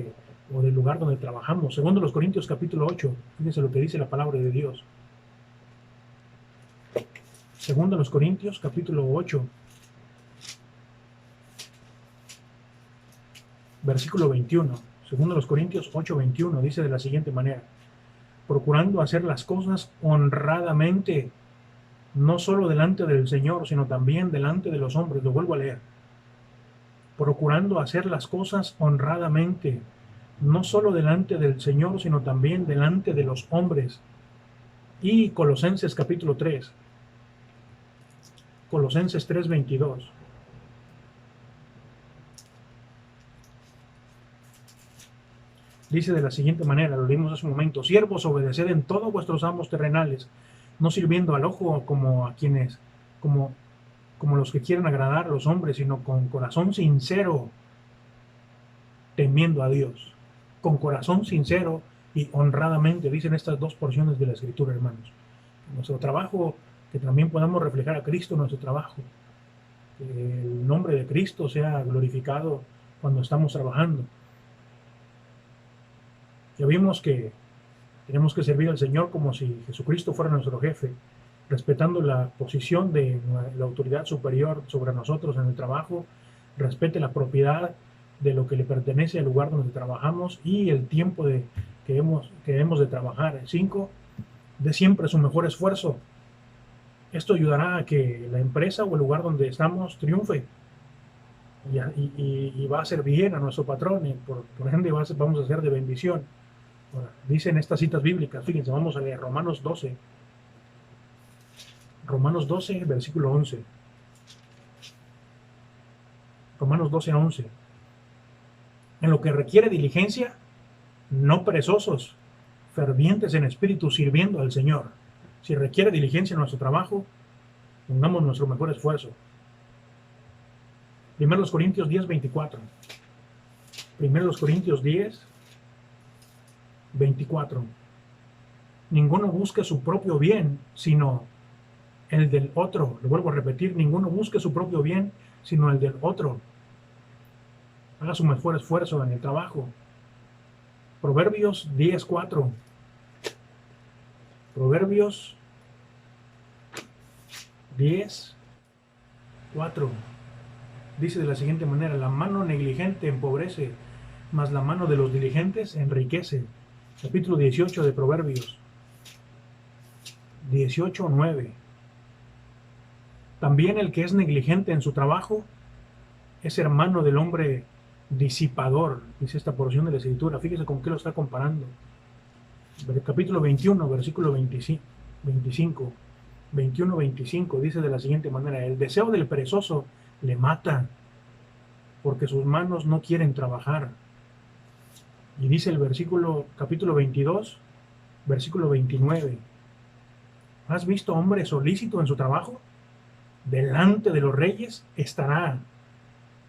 o del lugar donde trabajamos. Segundo los Corintios capítulo 8, fíjense lo que dice la palabra de Dios. Segundo los Corintios capítulo 8, versículo 21. Segundo los Corintios 8, 21 dice de la siguiente manera: procurando hacer las cosas honradamente, no solo delante del Señor, sino también delante de los hombres. Lo vuelvo a leer. Procurando hacer las cosas honradamente, no solo delante del Señor, sino también delante de los hombres. Y Colosenses capítulo 3. Colosenses 3, 22. Dice de la siguiente manera, lo leímos hace un momento: siervos, obedeced en todo vuestros amos terrenales, no sirviendo al ojo como a quienes, como los que quieren agradar a los hombres, sino con corazón sincero, temiendo a Dios. Con corazón sincero y honradamente, dicen estas dos porciones de la Escritura, hermanos. En nuestro trabajo, que también podamos reflejar a Cristo en nuestro trabajo. Que el nombre de Cristo sea glorificado cuando estamos trabajando. Ya vimos que tenemos que servir al Señor como si Jesucristo fuera nuestro jefe, respetando la posición de la autoridad superior sobre nosotros en el trabajo. Respete la propiedad de lo que le pertenece al lugar donde trabajamos y el tiempo que hemos de trabajar. 5, de siempre su mejor esfuerzo. Esto ayudará a que la empresa o el lugar donde estamos triunfe y va a ser bien a nuestro patrón y por ende vamos a ser de bendición. Ahora, dicen estas citas bíblicas, fíjense, vamos a leer Romanos 12. Romanos 12, versículo 11. Romanos 12, 11. En lo que requiere diligencia, no perezosos, fervientes en espíritu, sirviendo al Señor. Si requiere diligencia en nuestro trabajo, pongamos nuestro mejor esfuerzo. 1 Corintios 10, 24. 1 Corintios 10, 24. Ninguno busque su propio bien, sino el del otro. Lo vuelvo a repetir: ninguno busque su propio bien, sino el del otro. Haga su mejor esfuerzo en el trabajo. Proverbios 10, 4. Proverbios 10, 4. Dice de la siguiente manera: la mano negligente empobrece, mas la mano de los diligentes enriquece. Capítulo 18 de Proverbios 18, 9. También el que es negligente en su trabajo es hermano del hombre disipador, dice esta porción de la Escritura. Fíjese con qué lo está comparando. Capítulo 21, versículo 25. 21, 25 dice de la siguiente manera: el deseo del perezoso le mata, porque sus manos no quieren trabajar. Y dice el capítulo 22, versículo 29. ¿Has visto hombre solícito en su trabajo? Delante de los reyes estará,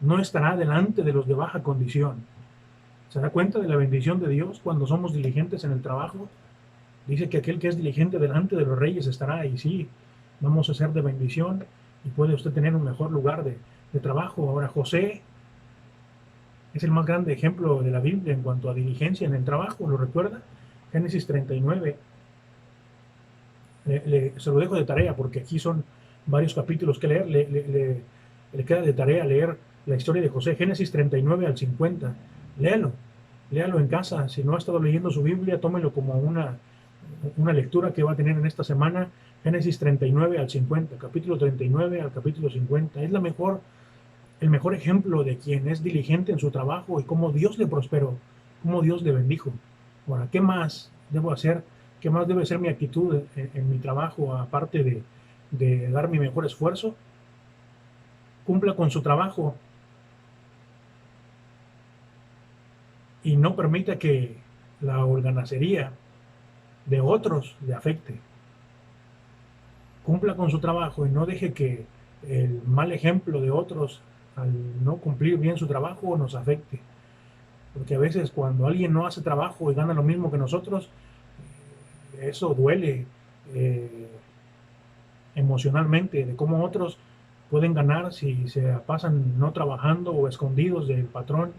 no estará delante de los de baja condición. ¿Se da cuenta de la bendición de Dios cuando somos diligentes en el trabajo? Dice que aquel que es diligente delante de los reyes estará. Y sí, vamos a ser de bendición y puede usted tener un mejor lugar de trabajo. Ahora, José Es el más grande ejemplo de la Biblia en cuanto a diligencia en el trabajo, ¿lo recuerda? Génesis 39. Se lo dejo de tarea porque aquí son varios capítulos que leer. Le queda de tarea leer la historia de José, Génesis 39 al 50. Léalo en casa. Si no ha estado leyendo su Biblia, tómelo como una lectura que va a tener en esta semana. Génesis 39 al 50, capítulo 39 al capítulo 50. Es el mejor ejemplo de quien es diligente en su trabajo y cómo Dios le prosperó, cómo Dios le bendijo. Ahora, ¿qué más debo hacer? ¿Qué más debe ser mi actitud en mi trabajo, aparte de dar mi mejor esfuerzo? Cumpla con su trabajo y no permita que la holganacería de otros le afecte. Cumpla con su trabajo y no deje que el mal ejemplo de otros al no cumplir bien su trabajo nos afecte. Porque a veces cuando alguien no hace trabajo y gana lo mismo que nosotros, eso duele emocionalmente, de cómo otros pueden ganar si se pasan no trabajando o escondidos del patrón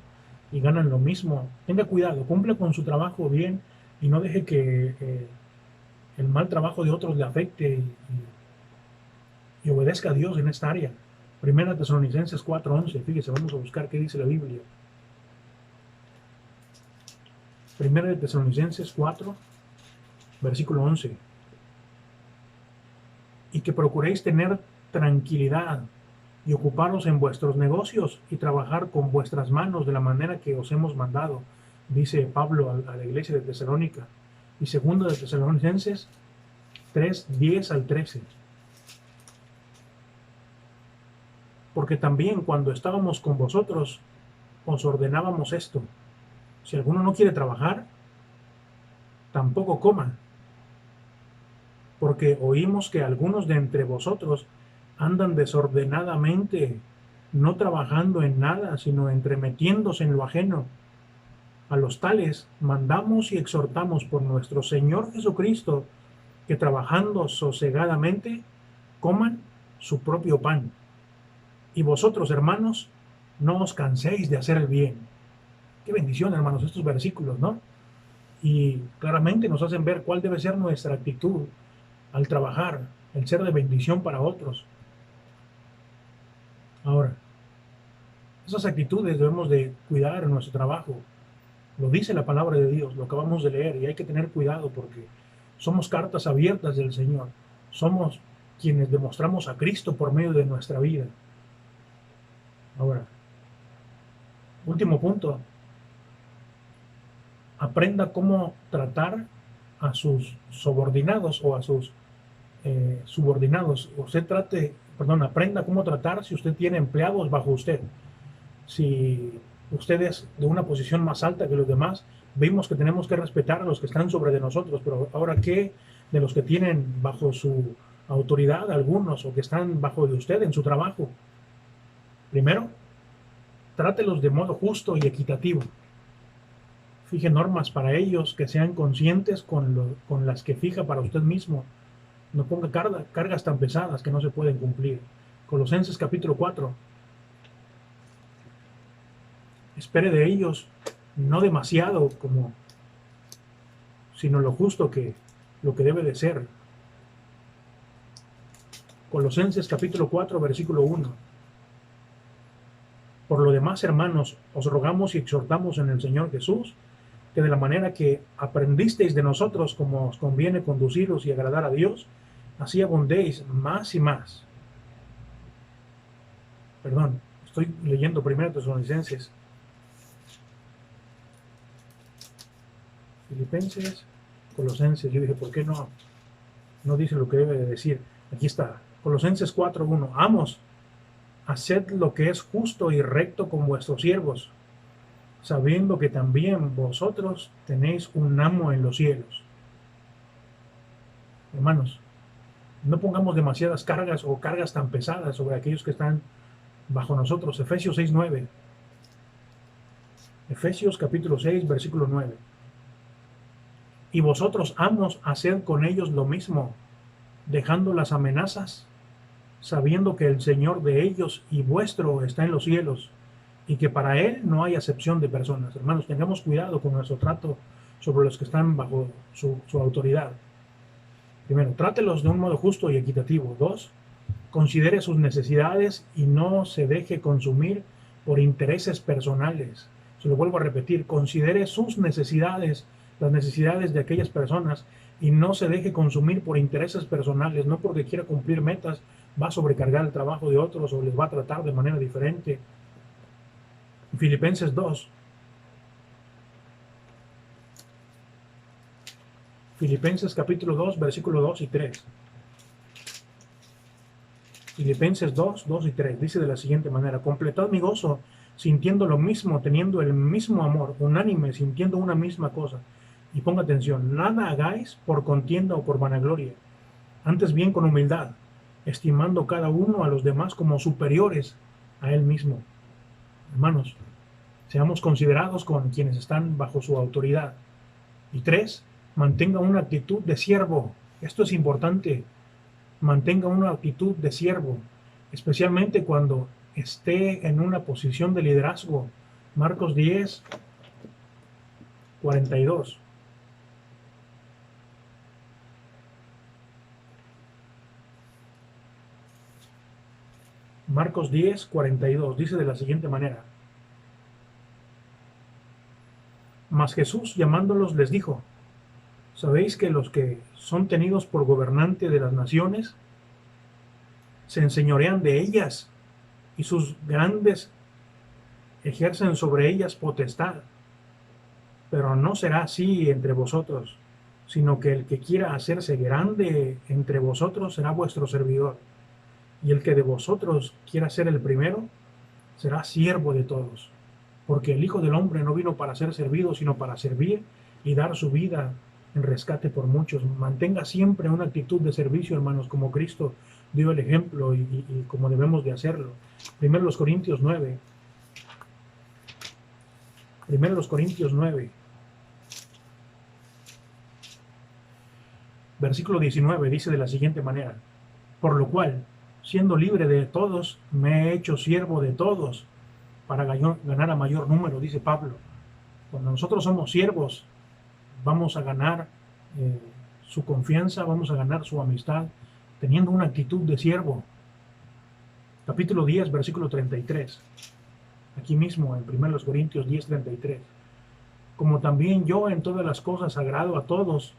y ganan lo mismo. Tenga cuidado, cumpla con su trabajo bien y no deje que el mal trabajo de otros le afecte y obedezca a Dios en esta área. Primera Tesalonicenses 4:11. Fíjese, vamos a buscar qué dice la Biblia. Primera de Tesalonicenses 4, versículo 11. Y que procuréis tener tranquilidad y ocuparos en vuestros negocios y trabajar con vuestras manos de la manera que os hemos mandado, dice Pablo a la iglesia de Tesalónica. Y segunda de Tesalonicenses 3:10 al 13. Porque también cuando estábamos con vosotros os ordenábamos esto: si alguno no quiere trabajar, tampoco coma, porque oímos que algunos de entre vosotros andan desordenadamente, no trabajando en nada, sino entremetiéndose en lo ajeno. A los tales mandamos y exhortamos por nuestro Señor Jesucristo que trabajando sosegadamente coman su propio pan. Y vosotros, hermanos, no os canséis de hacer el bien. Qué bendición, hermanos, estos versículos, ¿no? Y claramente nos hacen ver cuál debe ser nuestra actitud al trabajar, el ser de bendición para otros. Ahora, esas actitudes debemos de cuidar en nuestro trabajo. Lo dice la palabra de Dios, lo acabamos de leer, y hay que tener cuidado porque somos cartas abiertas del Señor. Somos quienes demostramos a Cristo por medio de nuestra vida. Ahora, último punto. Aprenda cómo tratar a sus subordinados o a sus subordinados. Aprenda cómo tratar si usted tiene empleados bajo usted. Si usted es de una posición más alta que los demás, vimos que tenemos que respetar a los que están sobre de nosotros, pero ahora, ¿qué de los que tienen bajo su autoridad algunos o que están bajo de usted en su trabajo? Primero, trátelos de modo justo y equitativo. Fije normas para ellos que sean conscientes con las que fija para usted mismo. No ponga cargas tan pesadas que no se pueden cumplir. Colosenses capítulo 4. Espere de ellos no demasiado sino lo justo lo que debe de ser. Colosenses capítulo 4, versículo 1. Por lo demás, hermanos, os rogamos y exhortamos en el Señor Jesús, que de la manera que aprendisteis de nosotros como os conviene conduciros y agradar a Dios, así abundéis más y más. Perdón, estoy leyendo 1 Tesalonicenses. Filipenses, Colosenses. Yo dije, ¿por qué no dice lo que debe de decir? Aquí está, Colosenses 4:1. Amos, haced lo que es justo y recto con vuestros siervos, sabiendo que también vosotros tenéis un amo en los cielos. Hermanos, no pongamos demasiadas cargas o cargas tan pesadas sobre aquellos que están bajo nosotros. Efesios 6:9. Efesios capítulo 6, versículo 9. Y vosotros, amos, haced con ellos lo mismo, dejando las amenazas, sabiendo que el Señor de ellos y vuestro está en los cielos, y que para Él no hay acepción de personas. Hermanos, tengamos cuidado con nuestro trato sobre los que están bajo su autoridad. Primero, trátelos de un modo justo y equitativo. 2, considere sus necesidades y no se deje consumir por intereses personales. Se lo vuelvo a repetir, considere sus necesidades, las necesidades de aquellas personas, y no se deje consumir por intereses personales, no porque quiera cumplir metas, va a sobrecargar el trabajo de otros o les va a tratar de manera diferente. Filipenses 2. Filipenses capítulo 2, versículo 2 y 3. Filipenses 2, 2 y 3. Dice de la siguiente manera: completad mi gozo, sintiendo lo mismo, teniendo el mismo amor, unánime, sintiendo una misma cosa. Y ponga atención, nada hagáis por contienda o por vanagloria, antes bien con humildad, estimando cada uno a los demás como superiores a él mismo. Hermanos, seamos considerados con quienes están bajo su autoridad. Y 3, mantenga una actitud de siervo. Esto es importante. Mantenga una actitud de siervo, especialmente cuando esté en una posición de liderazgo. Marcos 10, 42. Marcos 10, 42, dice de la siguiente manera: mas Jesús, llamándolos, les dijo: ¿sabéis que los que son tenidos por gobernante de las naciones se enseñorean de ellas, y sus grandes ejercen sobre ellas potestad? Pero no será así entre vosotros, sino que el que quiera hacerse grande entre vosotros será vuestro servidor. Y el que de vosotros quiera ser el primero, será siervo de todos. Porque el Hijo del Hombre no vino para ser servido, sino para servir y dar su vida en rescate por muchos. Mantenga siempre una actitud de servicio, hermanos, como Cristo dio el ejemplo y como debemos de hacerlo. Primero los Corintios 9. Primero los Corintios 9. Versículo 19 dice de la siguiente manera: por lo cual, siendo libre de todos, me he hecho siervo de todos, para ganar a mayor número, dice Pablo. Cuando nosotros somos siervos, vamos a ganar su confianza, vamos a ganar su amistad, teniendo una actitud de siervo. Capítulo 10, versículo 33. Aquí mismo, en 1 Corintios 10, 33. Como también yo en todas las cosas agrado a todos,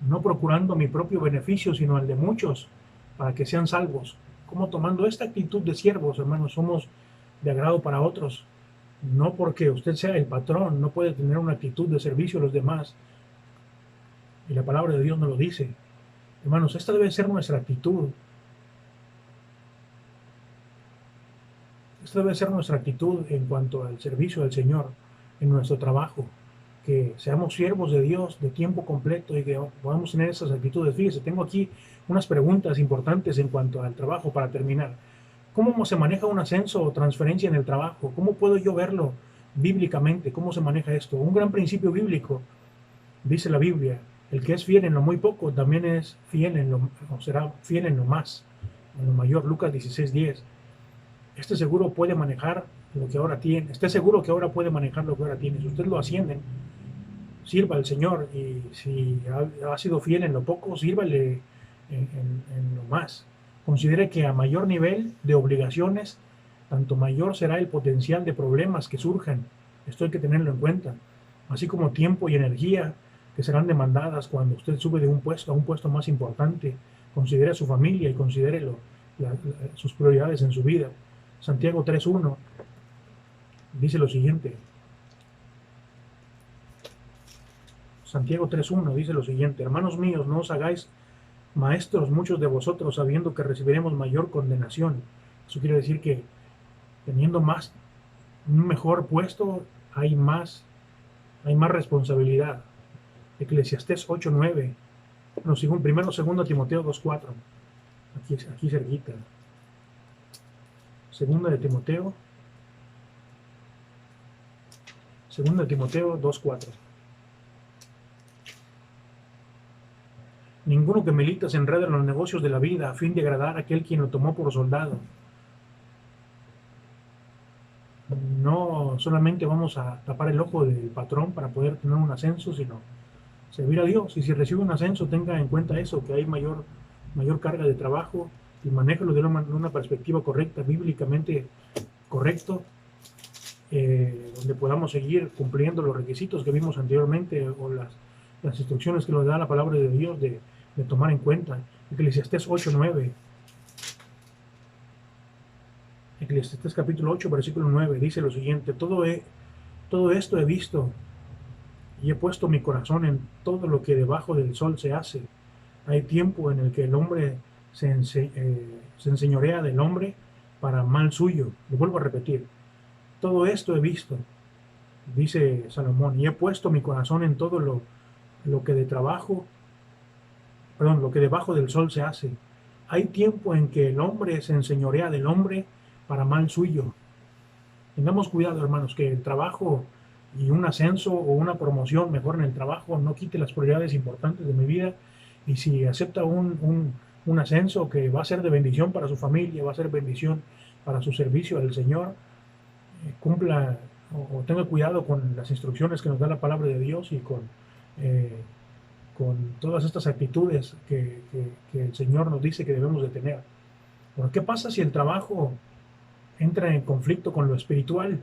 no procurando mi propio beneficio, sino el de muchos, para que sean salvos. Como tomando esta actitud de siervos, hermanos, somos de agrado para otros. No porque usted sea el patrón, no puede tener una actitud de servicio a los demás. Y la palabra de Dios nos lo dice. Hermanos, esta debe ser nuestra actitud. Esta debe ser nuestra actitud en cuanto al servicio al Señor, en nuestro trabajo. Que seamos siervos de Dios de tiempo completo y que podamos tener esas actitudes. Fíjese, tengo aquí unas preguntas importantes en cuanto al trabajo para terminar. ¿Cómo se maneja un ascenso o transferencia en el trabajo? ¿Cómo puedo yo verlo bíblicamente? ¿Cómo se maneja esto? Un gran principio bíblico, dice la Biblia: el que es fiel en lo muy poco, también es fiel en lo, o será fiel en lo más, en lo mayor. Lucas 16:10. Esté seguro puede manejar lo que ahora tiene. Esté seguro que ahora puede manejar lo que ahora tiene. Si usted lo ascienden, sirva al Señor. Y si ha sido fiel en lo poco, sírvale en lo más. Considere que a mayor nivel de obligaciones, tanto mayor será el potencial de problemas que surjan. Esto hay que tenerlo en cuenta. Así como tiempo y energía que serán demandadas cuando usted sube de un puesto a un puesto más importante. Considere a su familia y considere sus prioridades en su vida. Santiago 3:1 dice lo siguiente. Santiago 3:1 dice lo siguiente: hermanos míos, no os hagáis maestros muchos de vosotros, sabiendo que recibiremos mayor condenación. Eso quiere decir que teniendo un mejor puesto, hay más responsabilidad. Eclesiastés 8:9. Bueno, según 2 Timoteo 2:4. Aquí cerquita. 2 Timoteo 2:4. Ninguno que milita se enreda en los negocios de la vida a fin de agradar a aquel quien lo tomó por soldado. No no solamente vamos a tapar el ojo del patrón para poder tener un ascenso, sino servir a Dios. Y si recibe un ascenso, tenga en cuenta eso, que hay mayor carga de trabajo, y manéjalo de una perspectiva correcta, bíblicamente correcto, donde podamos seguir cumpliendo los requisitos que vimos anteriormente, o las instrucciones que nos da la palabra de Dios de tomar en cuenta. Eclesiastés 8:9. Eclesiastés capítulo 8, versículo 9, dice lo siguiente: todo esto he visto y he puesto mi corazón en todo lo que debajo del sol se hace. Hay tiempo en el que el hombre se enseñorea del hombre para mal suyo. Le vuelvo a repetir: todo esto he visto, dice Salomón, y he puesto mi corazón en todo lo que debajo del sol se hace. Hay tiempo en que el hombre se enseñorea del hombre para mal suyo. Tengamos cuidado, hermanos, que el trabajo y un ascenso o una promoción mejor en el trabajo no quite las prioridades importantes de mi vida. Y si acepta un ascenso que va a ser de bendición para su familia, va a ser bendición para su servicio al Señor, cumpla o tenga cuidado con las instrucciones que nos da la palabra de Dios y con todas estas actitudes que el Señor nos dice que debemos de tener. Pero ¿qué pasa si el trabajo entra en conflicto con lo espiritual?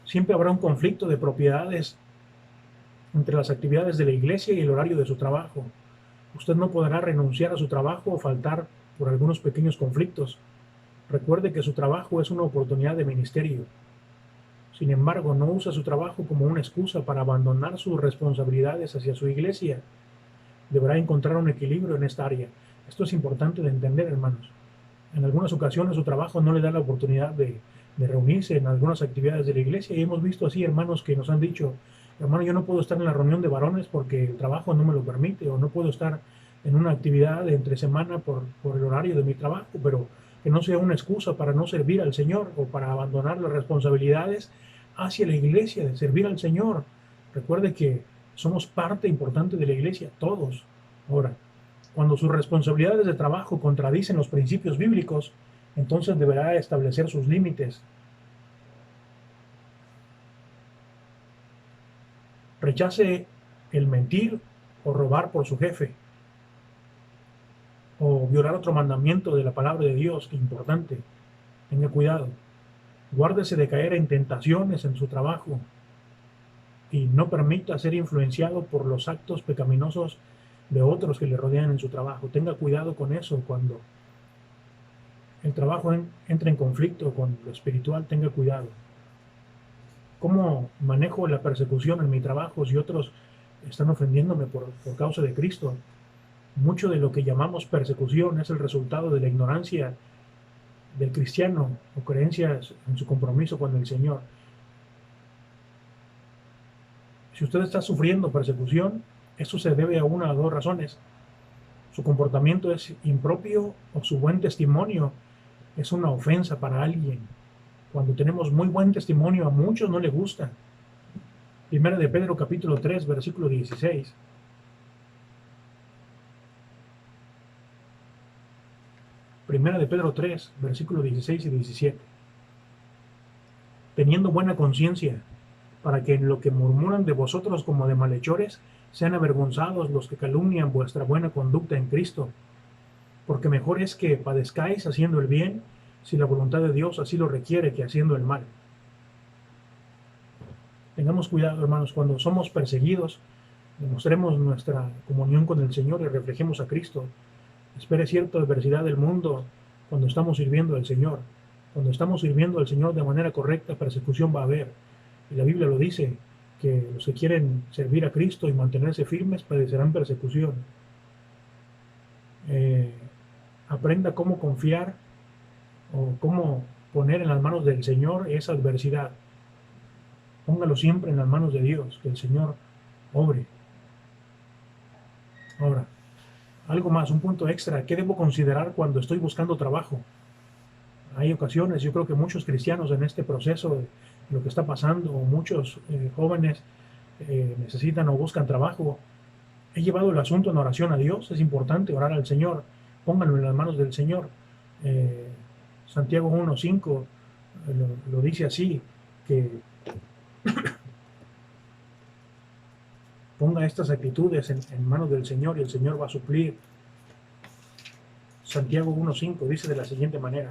Siempre habrá un conflicto de propiedades entre las actividades de la iglesia y el horario de su trabajo. Usted no podrá renunciar a su trabajo o faltar por algunos pequeños conflictos. Recuerde que su trabajo es una oportunidad de ministerio. Sin embargo, no usa su trabajo como una excusa para abandonar sus responsabilidades hacia su iglesia. Deberá encontrar un equilibrio en esta área. Esto es importante de entender, hermanos. En algunas ocasiones su trabajo no le da la oportunidad de reunirse en algunas actividades de la iglesia, y hemos visto así hermanos que nos han dicho: hermano, yo no puedo estar en la reunión de varones porque el trabajo no me lo permite, o no puedo estar en una actividad de entre semana por el horario de mi trabajo, pero que no sea una excusa para no servir al Señor o para abandonar las responsabilidades hacia la iglesia, de servir al Señor. Recuerde que somos parte importante de la iglesia, todos. Ahora, cuando sus responsabilidades de trabajo contradicen los principios bíblicos, entonces deberá establecer sus límites. Rechace el mentir o robar por su jefe, o violar otro mandamiento de la palabra de Dios, que es importante. Tenga cuidado. Guárdese de caer en tentaciones en su trabajo y no permita ser influenciado por los actos pecaminosos de otros que le rodean en su trabajo. Tenga cuidado con eso. Cuando el trabajo entra en conflicto con lo espiritual, tenga cuidado. ¿Cómo manejo la persecución en mi trabajo si otros están ofendiéndome por causa de Cristo? Mucho de lo que llamamos persecución es el resultado de la ignorancia del cristiano o creencias en su compromiso con el Señor. Si usted está sufriendo persecución, eso se debe a una o dos razones. Su comportamiento es impropio, o su buen testimonio es una ofensa para alguien. Cuando tenemos muy buen testimonio, a muchos no les gusta. Primera de Pedro capítulo 3, versículo 16. Primera de Pedro 3, versículos 16 y 17. Teniendo buena conciencia, para que en lo que murmuran de vosotros como de malhechores, sean avergonzados los que calumnian vuestra buena conducta en Cristo. Porque mejor es que padezcáis haciendo el bien, si la voluntad de Dios así lo requiere, que haciendo el mal. Tengamos cuidado, hermanos, cuando somos perseguidos, demostremos nuestra comunión con el Señor y reflejemos a Cristo. Espere cierta adversidad del mundo cuando estamos sirviendo al Señor. Cuando estamos sirviendo al Señor de manera correcta, persecución va a haber. Y la Biblia lo dice, que los que quieren servir a Cristo y mantenerse firmes padecerán persecución. Aprenda cómo confiar o cómo poner en las manos del Señor esa adversidad. Póngalo siempre en las manos de Dios, que el Señor obre. Ahora, algo más, un punto extra. ¿Qué debo considerar cuando estoy buscando trabajo? Hay ocasiones, yo creo que muchos cristianos en este proceso de lo que está pasando, muchos jóvenes necesitan o buscan trabajo. He llevado el asunto en oración a Dios. Es importante orar al Señor. Pónganlo en las manos del Señor. Santiago 1:5 lo dice así, que ponga estas actitudes en manos del Señor y el Señor va a suplir. Santiago 1:5 dice de la siguiente manera: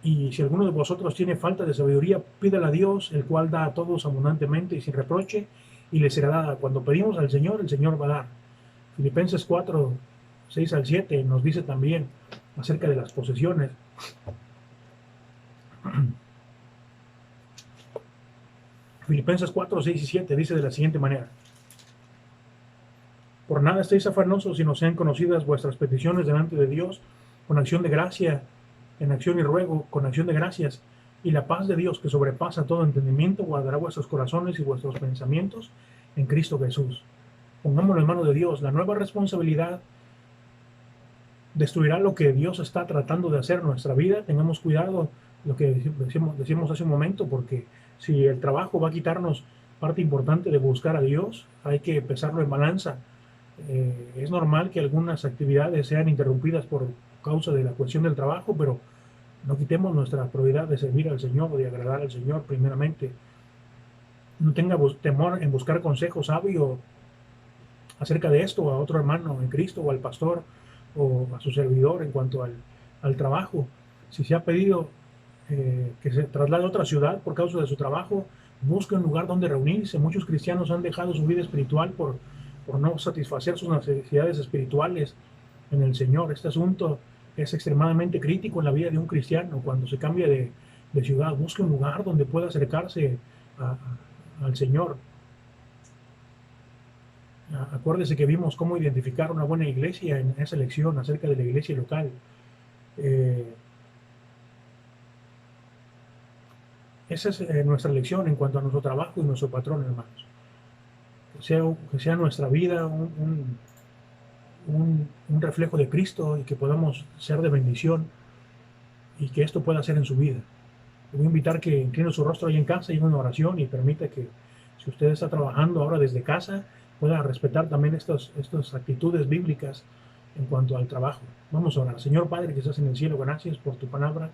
y si alguno de vosotros tiene falta de sabiduría, pídala a Dios, el cual da a todos abundantemente y sin reproche, y le será dada. Cuando pedimos al Señor, el Señor va a dar. Filipenses 4:6-7 nos dice también acerca de las posesiones. Filipenses 4:6-7 dice de la siguiente manera: por nada estéis afanosos, sino sean conocidas vuestras peticiones delante de Dios con acción de gracia, en acción y ruego, con acción de gracias, y la paz de Dios, que sobrepasa todo entendimiento, guardará vuestros corazones y vuestros pensamientos en Cristo Jesús. Pongámoslo en manos de Dios. La nueva responsabilidad destruirá lo que Dios está tratando de hacer en nuestra vida. Tengamos cuidado, lo que decimos hace un momento, porque si el trabajo va a quitarnos parte importante de buscar a Dios, hay que pesarlo en balanza. Es normal que algunas actividades sean interrumpidas por causa de la cuestión del trabajo, pero no quitemos nuestra prioridad de servir al Señor o de agradar al Señor primeramente. No tenga temor en buscar consejo sabio acerca de esto a otro hermano en Cristo o al pastor o a su servidor en cuanto al trabajo. Si se ha pedido que se traslade a otra ciudad por causa de su trabajo, busque un lugar donde reunirse. Muchos cristianos han dejado su vida espiritual por no satisfacer sus necesidades espirituales en el Señor. Este asunto es extremadamente crítico en la vida de un cristiano. Cuando se cambia de ciudad, busque un lugar donde pueda acercarse al Señor. Acuérdese que vimos cómo identificar una buena iglesia en esa lección acerca de la iglesia local. Esa es nuestra lección en cuanto a nuestro trabajo y nuestro patrón, hermanos. Que sea nuestra vida un reflejo de Cristo y que podamos ser de bendición y que esto pueda ser en su vida. Le voy a invitar que incline su rostro ahí en casa y en una oración y permita que, si usted está trabajando ahora desde casa, pueda respetar también estas actitudes bíblicas en cuanto al trabajo. Vamos a orar. Señor Padre que estás en el cielo, gracias por tu palabra.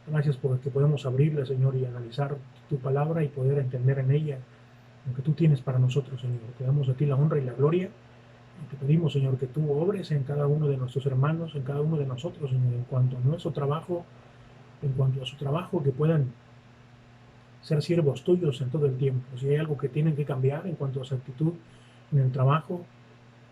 Gracias por que podemos abrirla, Señor, y analizar tu palabra y poder entender en ella lo que tú tienes para nosotros, Señor. Te damos a ti la honra y la gloria. Y te pedimos, Señor, que tú obres en cada uno de nuestros hermanos, en cada uno de nosotros, Señor, en cuanto a nuestro trabajo, en cuanto a su trabajo, que puedan ser siervos tuyos en todo el tiempo. Si hay algo que tienen que cambiar en cuanto a su actitud en el trabajo,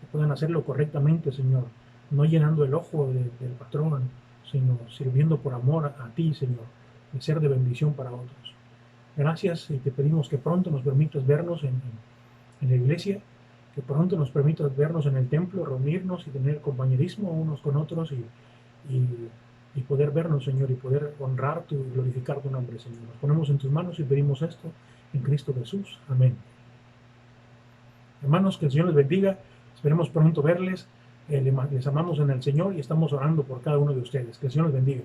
que puedan hacerlo correctamente, Señor, no llenando el ojo del patrón, sino sirviendo por amor a ti, Señor, y ser de bendición para otros. Gracias y te pedimos que pronto nos permitas vernos en la iglesia, que pronto nos permitas vernos en el templo, reunirnos y tener compañerismo unos con otros y poder vernos, Señor, y poder honrar y glorificar tu nombre, Señor. Nos ponemos en tus manos y pedimos esto en Cristo Jesús. Amén. Hermanos, que el Señor les bendiga. Esperemos pronto verles. Les amamos en el Señor y estamos orando por cada uno de ustedes. Que el Señor les bendiga.